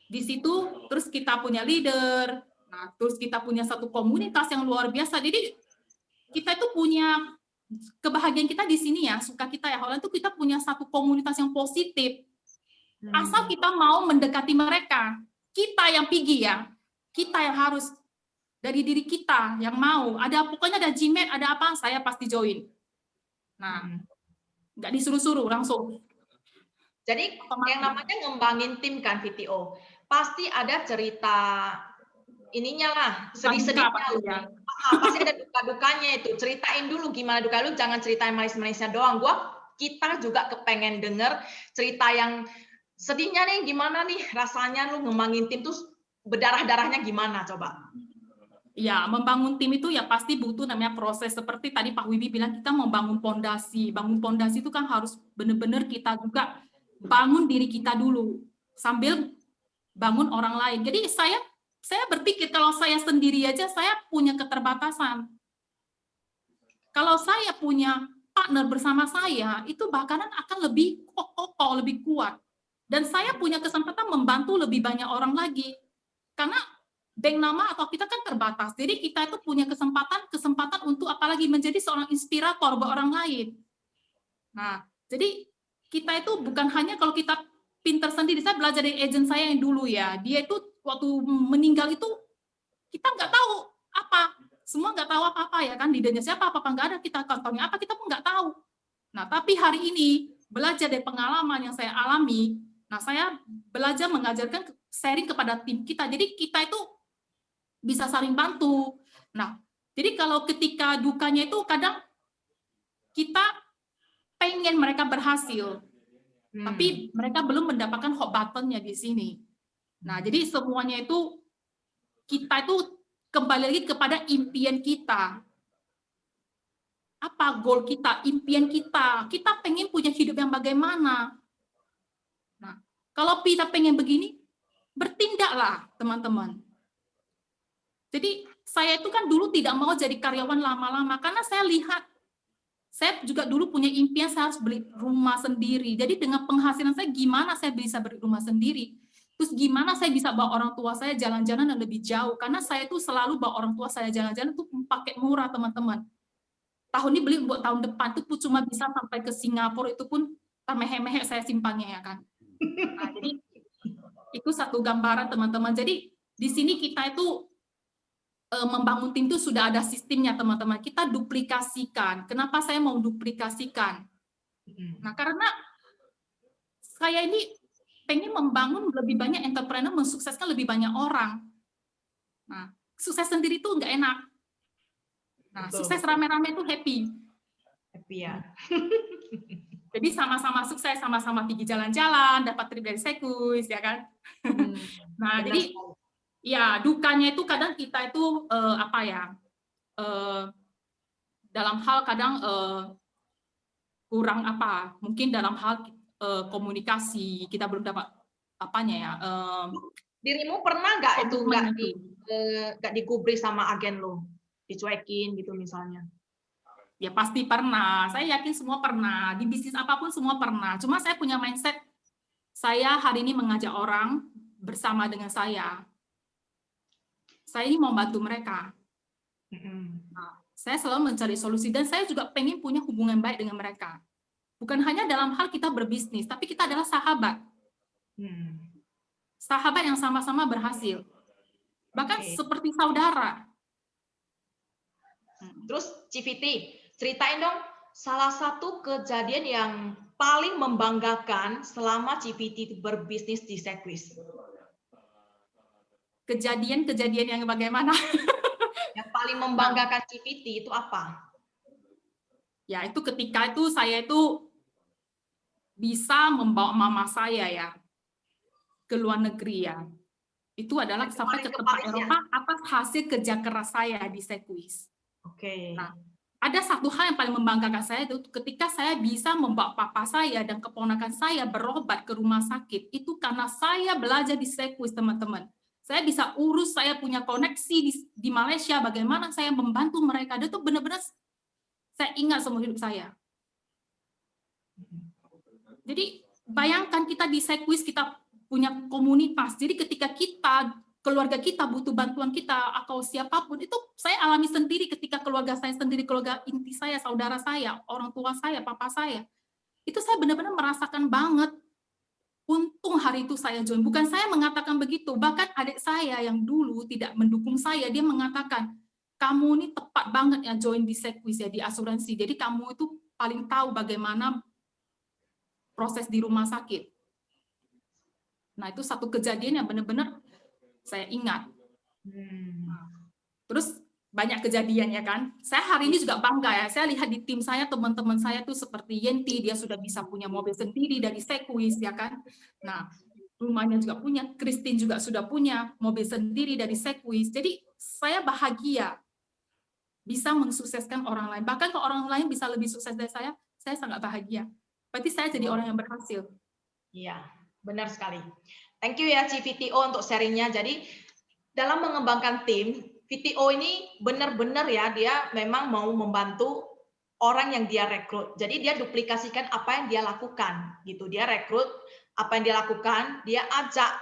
di situ terus kita punya leader. Nah, terus kita punya satu komunitas yang luar biasa. Jadi kita itu punya kebahagiaan kita di sini ya, suka kita ya Holland itu kita punya satu komunitas yang positif. Asal kita mau mendekati mereka, kita yang pergi ya, kita yang harus dari diri kita yang mau. Ada pokoknya ada Gmail, ada apa, saya pasti join. Nah, nggak disuruh-suruh langsung. Jadi yang namanya ngembangin tim kan VTO, pasti ada cerita ininya lah, sedih-sedihnya. Pasti ada duka-dukanya itu. Ceritain dulu gimana duka lu, jangan ceritain manis-manisnya doang. Kita juga kepengen denger cerita yang sedihnya nih, gimana nih rasanya lu ngembangin tim tuh berdarah-darahnya gimana coba? Ya, membangun tim itu ya pasti butuh namanya proses. Seperti tadi Pak Wibi bilang, kita membangun pondasi. Bangun pondasi itu kan harus benar-benar kita juga bangun diri kita dulu, sambil bangun orang lain. Jadi saya berpikir kalau saya sendiri aja, saya punya keterbatasan. Kalau saya punya partner bersama saya, itu bakalan akan lebih kokoh, lebih kuat. Dan saya punya kesempatan membantu lebih banyak orang lagi. Karena bank nama atau kita kan terbatas, jadi kita itu punya kesempatan untuk apalagi menjadi seorang inspirator buat orang lain. Nah, jadi kita itu bukan hanya kalau kita pinter sendiri. Saya belajar dari agent saya yang dulu ya, dia itu waktu meninggal itu kita nggak tahu apa, semua nggak tahu apa-apa ya kan, leadernya siapa, apa nggak ada, kita kantornya apa, kita pun nggak tahu. Nah, tapi hari ini belajar dari pengalaman yang saya alami, nah saya belajar mengajarkan sharing kepada tim kita, jadi kita itu bisa saling bantu. Nah, jadi kalau ketika dukanya itu kadang kita pengen mereka berhasil, tapi mereka belum mendapatkan hot button-nya di sini. Nah, jadi semuanya itu kita itu kembali lagi kepada impian kita. Apa goal kita, impian kita? Kita pengen punya hidup yang bagaimana? Nah, kalau kita pengen begini, bertindaklah, teman-teman. Jadi saya itu kan dulu tidak mau jadi karyawan lama-lama karena saya lihat, saya juga dulu punya impian saya harus beli rumah sendiri. Jadi dengan penghasilan saya gimana saya bisa beli rumah sendiri? Terus gimana saya bisa bawa orang tua saya jalan-jalan yang lebih jauh? Karena saya itu selalu bawa orang tua saya jalan-jalan itu pakai murah, teman-teman. Tahun ini beli buat tahun depan itu cuma bisa sampai ke Singapura, itu pun mehe-mehe saya simpannya ya kan. Nah, jadi itu satu gambaran teman-teman. Jadi di sini kita itu membangun tim itu sudah ada sistemnya teman-teman. Kita duplikasikan. Kenapa saya mau duplikasikan? Nah, karena saya ini pengen membangun lebih banyak entrepreneur, mensukseskan lebih banyak orang. Nah, sukses sendiri itu nggak enak. Nah, sukses rame-rame itu happy. Happy ya. Jadi sama-sama sukses, sama-sama pergi jalan-jalan, dapat trip dari Setwis, ya kan? Nah, jadi ya dukanya itu kadang kita itu dalam hal kadang kurang mungkin dalam hal komunikasi kita belum dapat apanya ya. Dirimu pernah nggak itu nggak digubris sama agen lo, dicuekin gitu misalnya? Ya pasti pernah. Saya yakin semua pernah. Di bisnis apapun semua pernah. Cuma saya punya mindset, saya hari ini mengajak orang bersama dengan saya. Saya ini mau bantu mereka. Nah, saya selalu mencari solusi dan saya juga pengen punya hubungan baik dengan mereka. Bukan hanya dalam hal kita berbisnis, tapi kita adalah sahabat. Sahabat yang sama-sama berhasil. Bahkan seperti saudara. Terus CVT, ceritain dong salah satu kejadian yang paling membanggakan selama CVT berbisnis di Sekwis? Kejadian-kejadian yang bagaimana? Yang paling membanggakan CVT itu apa? Ya, itu ketika itu saya itu bisa membawa mama saya ya ke luar negeri ya. Itu adalah sampai ke tempat Eropa atas hasil kerja keras saya di Sekwis. Oke. Nah, ada satu hal yang paling membanggakan saya itu ketika saya bisa membawa papa saya dan keponakan saya berobat ke rumah sakit. Itu karena saya belajar di Sekwis, teman-teman. Saya bisa urus, saya punya koneksi di Malaysia, bagaimana saya membantu mereka. Itu benar-benar saya ingat seumur hidup saya. Jadi bayangkan kita di Sekwis, kita punya komunitas. Jadi ketika keluarga kita butuh bantuan kita atau siapapun, itu saya alami sendiri ketika keluarga saya sendiri, keluarga inti saya, saudara saya, orang tua saya, papa saya. Itu saya benar-benar merasakan banget. Untung hari itu saya join. Bukan saya mengatakan begitu, bahkan adik saya yang dulu tidak mendukung saya, dia mengatakan, kamu ini tepat banget ya join di Sekwis ya, di asuransi. Jadi kamu itu paling tahu bagaimana proses di rumah sakit. Nah, itu satu kejadian yang benar-benar saya ingat. Terus banyak kejadian ya kan. Saya hari ini juga bangga ya. Saya lihat di tim saya, teman-teman saya tuh seperti Yenti, dia sudah bisa punya mobil sendiri dari Sekwis ya kan. Nah, rumahnya juga punya, Christine juga sudah punya mobil sendiri dari Sekwis. Jadi saya bahagia bisa mensukseskan orang lain. Bahkan kalau orang lain bisa lebih sukses dari saya sangat bahagia. Berarti saya jadi orang yang berhasil. Iya, benar sekali. Thank you ya CVTO untuk sharingnya. Jadi dalam mengembangkan tim, VTO ini benar-benar ya, dia memang mau membantu orang yang dia rekrut. Jadi dia duplikasikan apa yang dia lakukan gitu. Dia rekrut apa yang dia lakukan, dia ajak,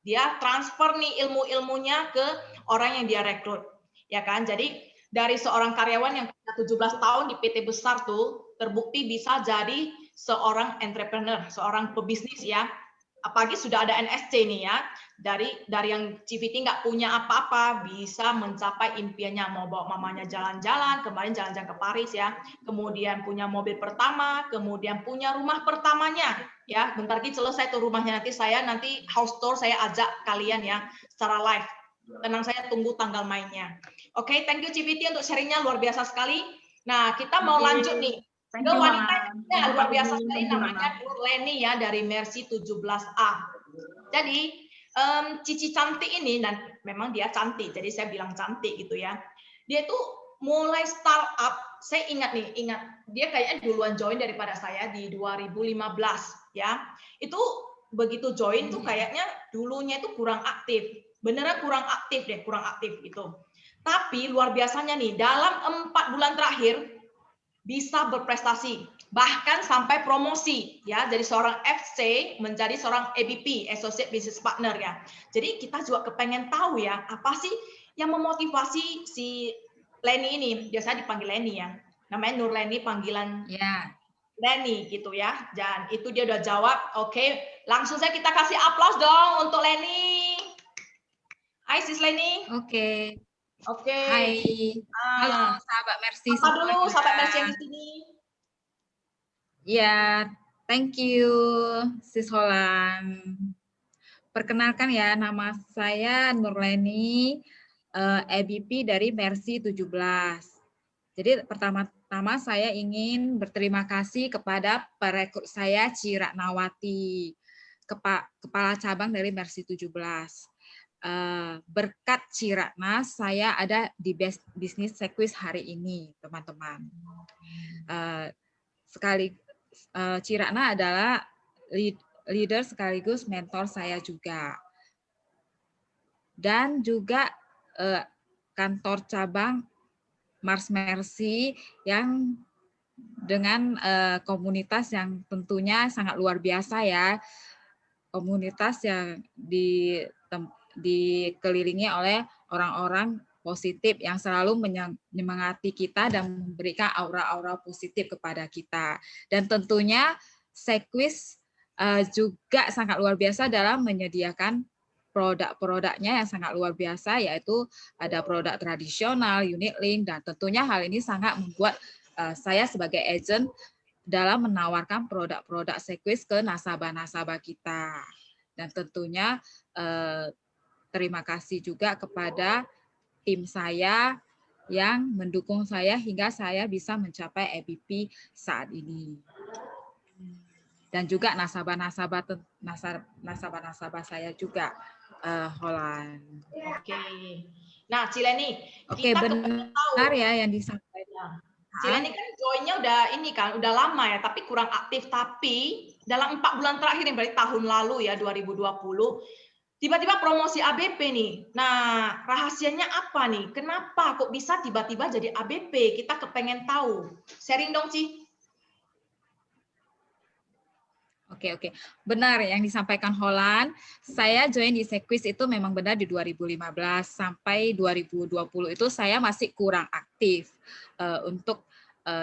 dia transfer nih ilmu-ilmunya ke orang yang dia rekrut. Ya kan? Jadi dari seorang karyawan yang 17 tahun di PT besar tuh terbukti bisa jadi seorang entrepreneur, seorang pebisnis ya. Apalagi sudah ada NSC nih ya. Dari yang CVT nggak punya apa-apa bisa mencapai impiannya, mau bawa mamanya jalan-jalan, kemarin jalan-jalan ke Paris ya, kemudian punya mobil pertama, kemudian punya rumah pertamanya ya. Bentar lagi selesai tuh rumahnya, nanti house tour saya ajak kalian ya secara live. Tenang, saya tunggu tanggal mainnya. Oke, thank you CVT untuk sharingnya, luar biasa sekali. Nah, kita mau lanjut nih ke wanita yang luar biasa sekali, namanya Nur Leni ya, dari Mercy 17A. Jadi Cici cantik ini, dan memang dia cantik, jadi saya bilang cantik gitu ya. Dia tuh mulai startup, saya ingat dia kayaknya duluan join daripada saya di 2015 ya. Itu begitu join tuh kayaknya dulunya itu kurang aktif, beneran kurang aktif gitu. Tapi luar biasanya nih, dalam 4 bulan terakhir bisa berprestasi, bahkan sampai promosi ya, dari seorang FC menjadi seorang ABP, Associate Business Partner ya. Jadi kita juga kepengen tahu ya, apa sih yang memotivasi si Leni ini, biasa dipanggil Leni ya, namanya Nur Leni, panggilan Leni gitu ya. Dan itu dia udah jawab. Oke, langsung saja kita kasih aplaus dong untuk Leni. Hai sis Leni. Oke. Hai. Halo sahabat Mercy. Apa dulu sahabat Mercy yang di sini? Ya, thank you Sis Holan. Perkenalkan ya, nama saya Nur Leni, ABP dari Mercy 17. Jadi pertama-tama saya ingin berterima kasih kepada perekrut saya Cira Nawati, kepala cabang dari Mercy 17. Berkat Cirakna saya ada di bisnis Sekwis hari ini, teman-teman. Cirakna adalah leader sekaligus mentor saya juga. Dan juga kantor cabang Mars Mercy yang dengan komunitas yang tentunya sangat luar biasa ya. Komunitas yang dikelilingi oleh orang-orang positif yang selalu menyemangati kita dan memberikan aura-aura positif kepada kita. Dan tentunya Sekwis juga sangat luar biasa dalam menyediakan produk-produknya yang sangat luar biasa, yaitu ada produk tradisional, unit link, dan tentunya hal ini sangat membuat saya sebagai agent dalam menawarkan produk-produk Sequis ke nasabah-nasabah kita. Dan tentunya terima kasih juga kepada tim saya yang mendukung saya hingga saya bisa mencapai EBP saat ini. Dan juga nasabah-nasabah saya juga, Holland. Oke. Nah, Cileni, Oke, kita benar ya yang disampaikan. Cileni kan joinnya udah ini kan, udah lama ya, tapi kurang aktif. Tapi dalam 4 bulan terakhir, yang berarti tahun lalu ya, 2020, tiba-tiba promosi ABP nih. Nah, rahasianya apa nih? Kenapa kok bisa tiba-tiba jadi ABP? Kita kepengen tahu. Sharing dong, Ci. Oke. Benar yang disampaikan Holland. Saya join di Sequis itu memang benar di 2015 sampai 2020 itu saya masih kurang aktif untuk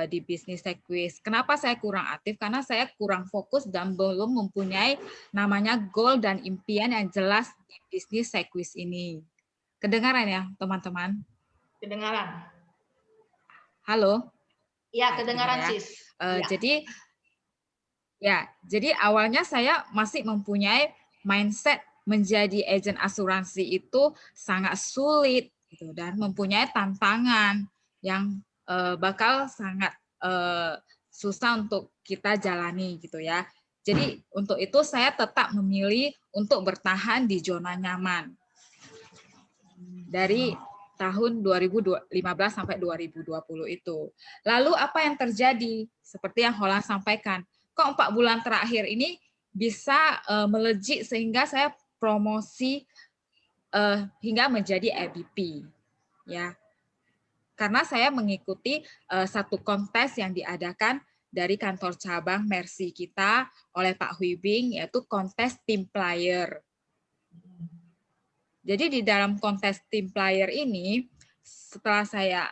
di bisnis Sequis. Kenapa saya kurang aktif? Karena saya kurang fokus dan belum mempunyai namanya goal dan impian yang jelas di bisnis Sequis ini. Kedengaran ya, teman-teman? Kedengaran. Halo? Iya, kedengaran, ya. Sis. Jadi awalnya saya masih mempunyai mindset menjadi agen asuransi itu sangat sulit gitu, dan mempunyai tantangan yang bakal sangat susah untuk kita jalani gitu ya. Jadi untuk itu saya tetap memilih untuk bertahan di zona nyaman dari tahun 2015 sampai 2020 itu. Lalu apa yang terjadi? Seperti yang Holland sampaikan, kok 4 bulan terakhir ini bisa melejit sehingga saya promosi hingga menjadi EBP, ya. Karena saya mengikuti satu kontes yang diadakan dari kantor cabang Mercy kita oleh Pak Huibing, yaitu kontes Team Player. Jadi di dalam kontes Team Player ini, setelah saya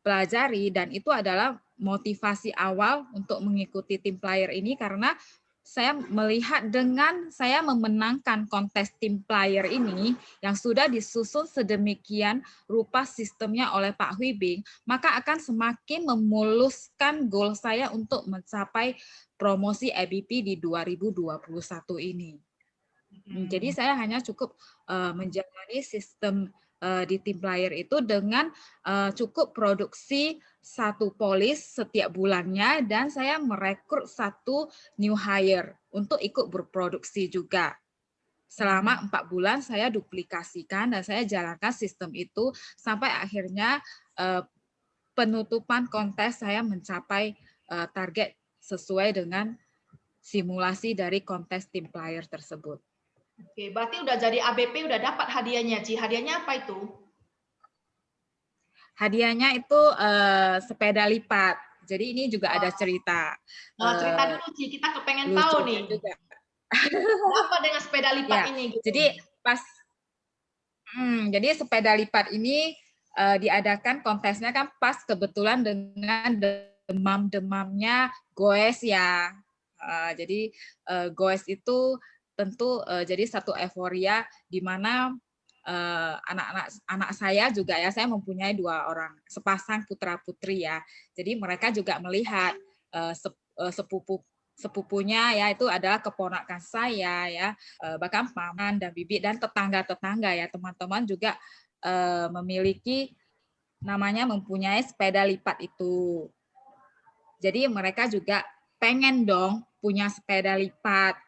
pelajari, dan itu adalah motivasi awal untuk mengikuti Team Player ini, karena saya melihat dengan saya memenangkan kontes Team Player ini yang sudah disusun sedemikian rupa sistemnya oleh Pak Huibing, maka akan semakin memuluskan goal saya untuk mencapai promosi EBP di 2021 ini. Jadi saya hanya cukup menjalani sistem di Team Player itu dengan cukup produksi 1 polis setiap bulannya, dan saya merekrut 1 new hire untuk ikut berproduksi juga. Selama 4 bulan saya duplikasikan dan saya jalankan sistem itu sampai akhirnya penutupan kontes saya mencapai target sesuai dengan simulasi dari kontes Team Player tersebut. Oke, berarti udah jadi ABP, udah dapat hadiahnya, Ci. Hadiahnya apa itu? Hadiahnya itu sepeda lipat. Jadi ini juga ada cerita. Nah, cerita dulu, Ci. Kita kepengen tahu nih. Juga. Apa dengan sepeda lipat ini? Gitu. Jadi sepeda lipat ini diadakan kontesnya kan pas kebetulan dengan demam-demamnya goes ya. Jadi goes itu tentu jadi satu euforia di mana anak saya juga ya, saya mempunyai 2 orang sepasang putra putri ya. Jadi mereka juga melihat sepupunya ya, itu adalah keponakan saya ya, bahkan paman dan bibi dan tetangga-tetangga ya, teman-teman juga memiliki namanya mempunyai sepeda lipat itu. Jadi mereka juga pengen dong punya sepeda lipat.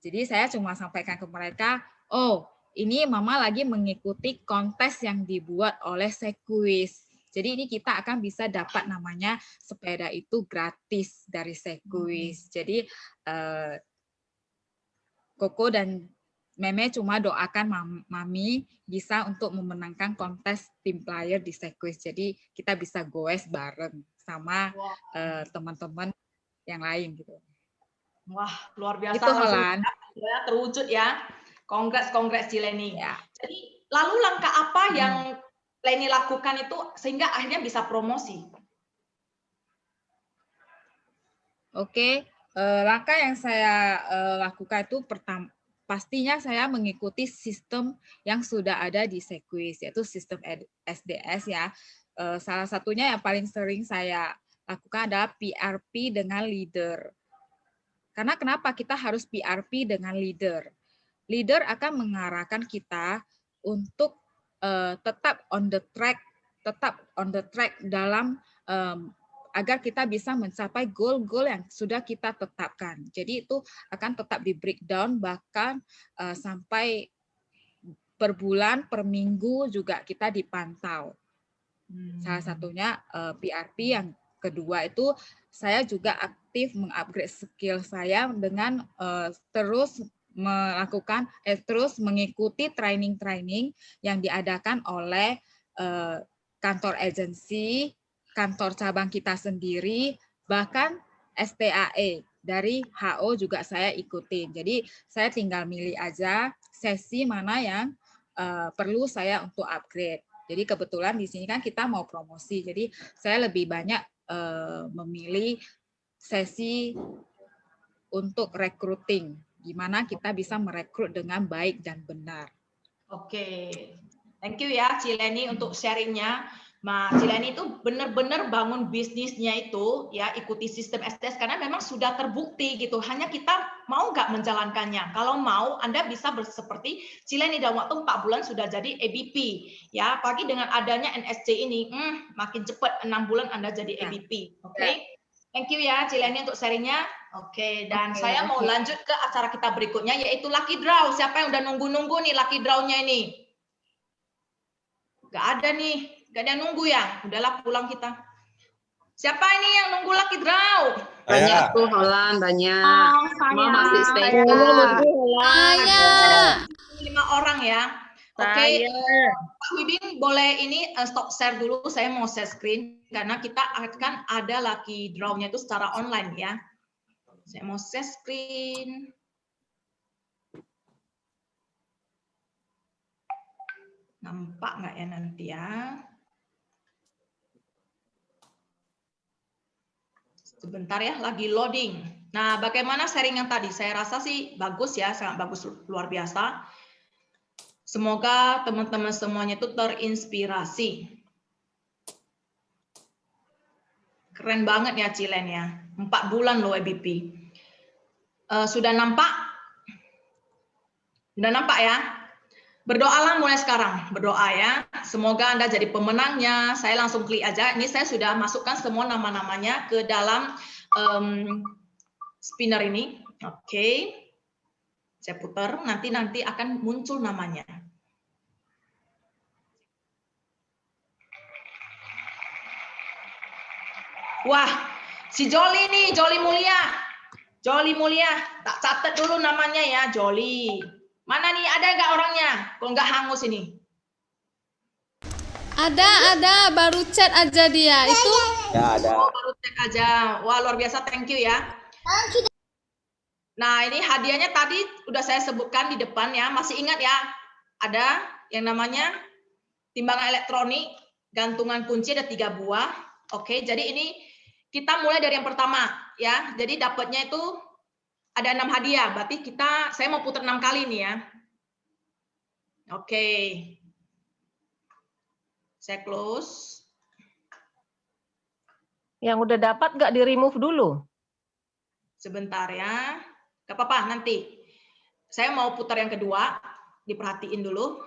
Jadi saya cuma sampaikan ke mereka, oh ini mama lagi mengikuti kontes yang dibuat oleh Sequis. Jadi ini kita akan bisa dapat namanya sepeda itu gratis dari Sequis. Jadi Koko dan Meme cuma doakan Mami bisa untuk memenangkan kontes Team Player di Sequis. Jadi kita bisa goes bareng sama teman-teman yang lain gitu. Wah, luar biasa. Itu Holland. Terwujud ya. Congrats Cileni. Ya. Jadi lalu langkah apa yang Leni lakukan itu sehingga akhirnya bisa promosi? Oke, langkah yang saya lakukan itu pastinya saya mengikuti sistem yang sudah ada di Sequis, yaitu sistem SDS ya. salah satunya yang paling sering saya lakukan adalah PRP dengan leader. Karena kenapa kita harus PRP dengan leader? Leader akan mengarahkan kita untuk tetap on the track dalam agar kita bisa mencapai goal-goal yang sudah kita tetapkan. Jadi itu akan tetap di breakdown bahkan sampai per bulan, per minggu juga kita dipantau. Salah satunya PRP, yang kedua itu saya juga aktif mengupgrade skill saya dengan terus mengikuti training-training yang diadakan oleh kantor agensi, kantor cabang kita sendiri, bahkan STAE dari HO juga saya ikutin. Jadi saya tinggal milih aja sesi mana yang perlu saya untuk upgrade. Jadi kebetulan di sini kan kita mau promosi, jadi saya lebih banyak memilih sesi untuk recruiting, gimana kita bisa merekrut dengan baik dan benar. Oke, thank you ya Cileni untuk sharingnya. Cileni itu benar-benar bangun bisnisnya itu ya ikuti sistem SDS karena memang sudah terbukti gitu. Hanya kita mau nggak menjalankannya. Kalau mau, Anda bisa seperti Cileni dalam waktu 4 bulan sudah jadi ABP. Ya, apalagi dengan adanya NSC ini, makin cepat 6 bulan Anda jadi ABP. Oke, thank you ya Cileni untuk sharingnya. Oke, dan saya mau lanjut ke acara kita berikutnya yaitu Lucky Draw. Siapa yang udah nunggu-nunggu nih Lucky Draw-nya ini? Nggak ada nih. Gak ada yang nunggu ya? Udahlah pulang kita. Siapa ini yang nunggu Lucky Draw? Banyak tuh Holland, banyak. Oh, saya. Masih stay. Saya. 5 orang ya. Oke. Pak Wibing boleh ini stop share dulu. Saya mau share screen karena kita akan ada Lucky Draw-nya itu secara online ya. Saya mau share screen. Nampak nggak ya nanti ya? Sebentar ya, lagi loading. Nah, bagaimana sharing yang tadi? Saya rasa sih bagus ya, sangat bagus, luar biasa. Semoga teman-teman semuanya itu terinspirasi. Keren banget ya Cilen ya. 4 bulan loh EBP. Sudah nampak? Sudah nampak ya? Berdoalah mulai sekarang, berdoa ya. Semoga Anda jadi pemenangnya. Saya langsung klik aja. Ini saya sudah masukkan semua nama-namanya ke dalam spinner ini. Oke. Saya putar, nanti akan muncul namanya. Wah, si Joli nih, Joli Mulia. Joli Mulia, tak catat dulu namanya ya, Joli. Mana nih, ada nggak orangnya? Kalau nggak hangus ini. Ada, baru chat aja dia. Itu? Ya, ada. Oh, baru chat aja. Wah, luar biasa, thank you ya. Nah, ini hadiahnya tadi udah saya sebutkan di depan ya. Masih ingat ya? Ada yang namanya timbangan elektronik, gantungan kunci ada 3 buah. Oke, jadi ini kita mulai dari yang pertama ya. Jadi dapatnya itu ada 6 hadiah, berarti saya mau putar 6 kali nih ya. Oke. Saya close. Yang udah dapat nggak di-remove dulu? Sebentar ya. Gak apa-apa, nanti. Saya mau putar yang kedua, diperhatiin dulu.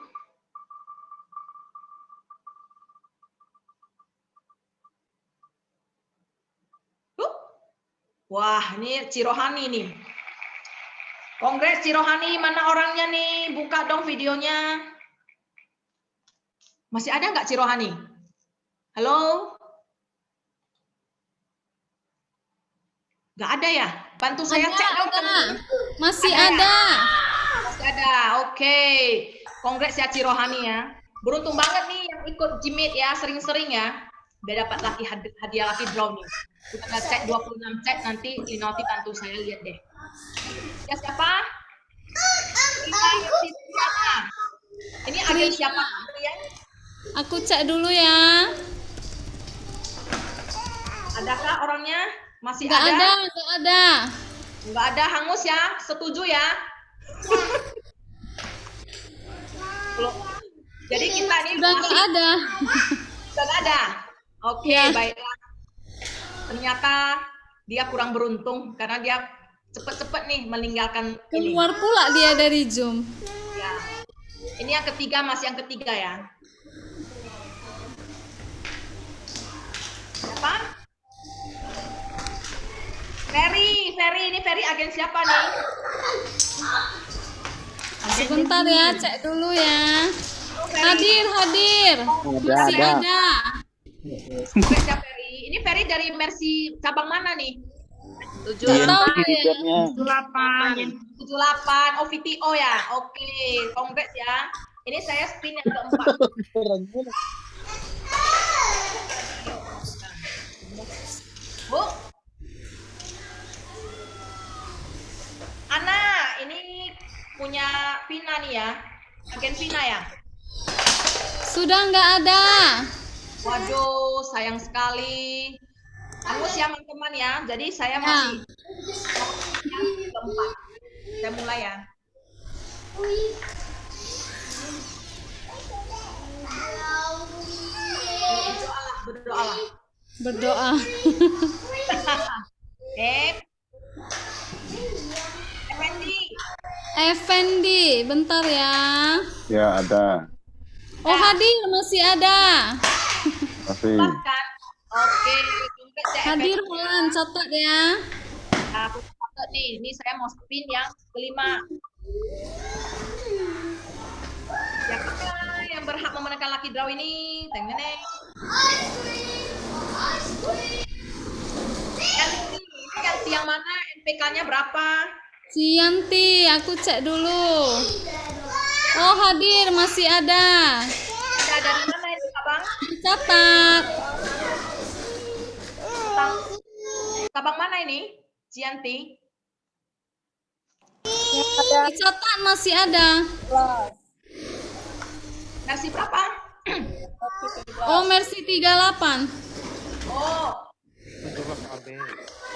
Wah, ini Cirohani nih. Kongres Cirohani, mana orangnya nih? Buka dong videonya. Masih ada nggak Cirohani? Halo? Nggak ada ya? Bantu saya cek dong. Masih ada. Masih ada, oke. Kongres ya Cirohani ya. Beruntung banget nih yang ikut Jimit ya, sering-sering ya. Udah dapat hadiah Lucky Draw nih. Kita cek 26 cek, nanti Linoti bantu saya lihat deh. Ya siapa? Ini ada siapa? Aku cek dulu ya. Adakah orangnya? Masih Nggak ada? Nggak ada. Nggak ada, hangus ya? Setuju ya? Jadi kita ini udah nggak ada. Sudah ada. Oke, Ya. baiklah. Ternyata dia kurang beruntung karena dia cepet-cepet nih meninggalkan ini. Keluar pula dia dari Zoom. Ya. Ini yang ketiga, masih yang ketiga ya. Siapa? Ferry, ini Ferry agen siapa nih? Agen Sebentar ya, cek dulu ya. Hadir. Masih ada. Siapa Ferry? Ini Ferry dari Mercy cabang mana nih? 78 ya. 78. Oh, VTO ya. Oke, congrats ya. Ini saya spin yang keempat. Bu. Ana, ini punya Vina nih ya. Agen Vina ya. Sudah nggak ada. Waduh, sayang sekali. Angus ya teman-teman ya. Jadi saya masih yang keempat. Saya mulai ya. Berdoalah. Berdoa. Effendi, bentar ya. Ya, ada. Oh, hadir, masih ada. Masih. Oke, hadir Holan, catat ya. Aku catat nih, ini saya mau spin yang kelima. Siapakah yang berhak memenangkan lucky draw ini? Teng-teng. Yanti yang mana? NPK-nya berapa? Cianti, aku cek dulu. Oh, hadir, masih ada. Ada dari mana itu, Abang? Dicatat. Abang mana ini? Cianti? Dicatat masih ada. Mercy berapa? Oh, Mercy 38. Oh.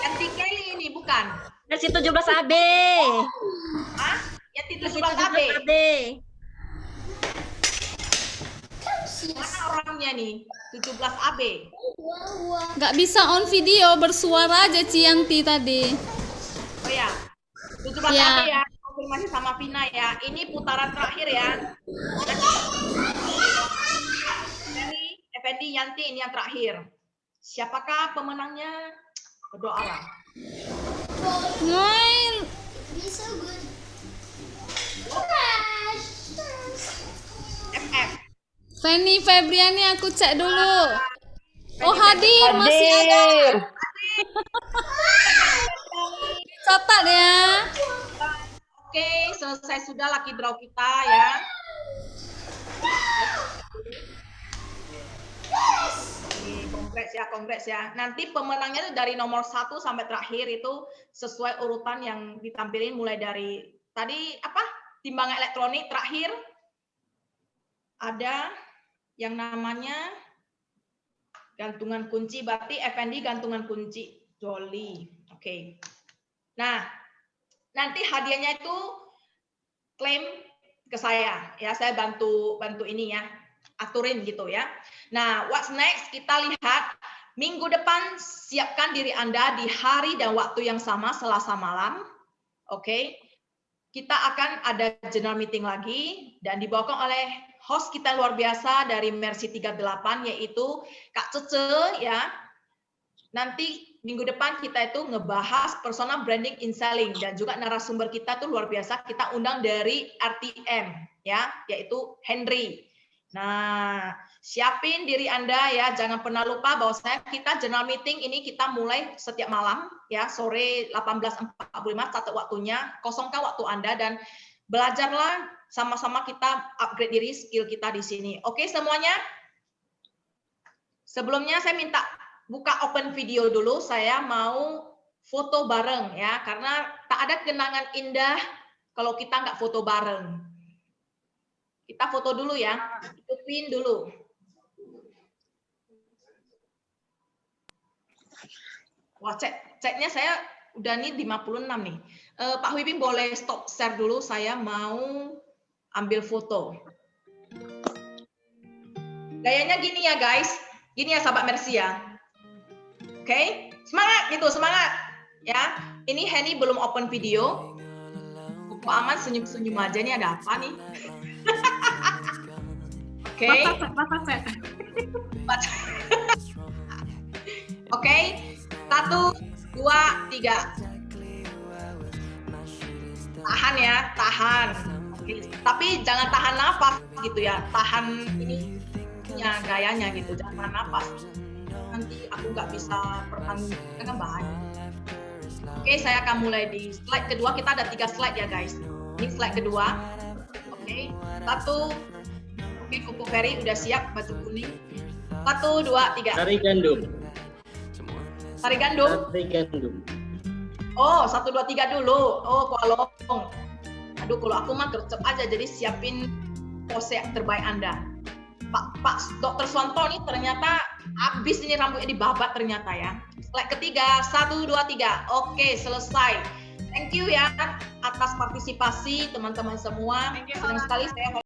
Yanti Kelly ini bukan? Mercy 17 AB. Hah? Yanti 17 AB. Mana orangnya nih? 17 AB. Nggak bisa on video, bersuara aja Cianti tadi. Oh ya, 17 Ya. AB ya. Konfirmasi sama Vina ya. Ini putaran terakhir ya. Effendi, Yanti ini yang terakhir. Siapakah pemenangnya? Berdoalah. Main. FF. Fanny Febriani, aku cek dulu. Oh, hadir, masih ada. Catat ya. Oke, selesai sudah lucky draw kita ya. Congrats ya. Nanti pemenangnya itu dari nomor 1 sampai terakhir itu sesuai urutan yang ditampilin mulai dari tadi apa? Timbangan elektronik terakhir ada yang namanya gantungan kunci, berarti Effendi gantungan kunci Jolly. Oke. Nah, nanti hadiahnya itu klaim ke saya ya, saya bantu ini ya, aturin gitu ya. Nah, what's next? Kita lihat minggu depan, siapkan diri Anda di hari dan waktu yang sama, Selasa malam. Oke. Kita akan ada general meeting lagi dan dibawakan oleh host kita luar biasa dari Mercy 38 yaitu Kak Cece ya. Nanti minggu depan kita itu ngebahas personal branding in selling dan juga narasumber kita tuh luar biasa, kita undang dari RTM ya, yaitu Henry. Nah, siapin diri Anda ya, jangan pernah lupa bahwa kita general meeting ini kita mulai setiap malam ya, sore 18.45, catat waktunya, kosongkan waktu Anda dan belajarlah sama-sama kita upgrade diri skill kita di sini. Oke semuanya? Sebelumnya saya minta buka open video dulu, saya mau foto bareng ya, karena tak ada kenangan indah kalau kita nggak foto bareng. Kita foto dulu ya, pin dulu. Wah, ceknya saya udah nih 56 nih. Pak Wibi boleh stop share dulu, saya mau ambil foto. Gayanya gini ya guys. Gini ya sahabat Mercy ya. Oke, semangat gitu, semangat. Ya, ini Henny belum open video. Pak Aman senyum-senyum aja nih, ada apa nih? Oke. Oke, 1, 2, 3. Tahan ya, tahan. Oke. Tapi jangan tahan nafas gitu ya, tahan ini gayanya gitu, jangan tahan nafas. Nanti aku nggak bisa pertandingan kan bahaya. Oke, saya akan mulai di slide kedua. Kita ada 3 slide ya guys. Ini slide kedua. Oke, 1. Oke, Kuku Ferry udah siap, batu kuning. 1, 2, 3. Tari gandum. Tari gandum. Tari gandum. Oh, 1, 2, 3 dulu. Oh, kolong. Aduh, kalau aku mah gercep aja, jadi siapin pose terbaik Anda. Pak Dr. Swanto nih ternyata habis ini rambutnya dibabat ternyata ya. Slide ketiga, 1, 2, 3. Oke, selesai. Thank you ya atas partisipasi teman-teman semua. Senang sekali saya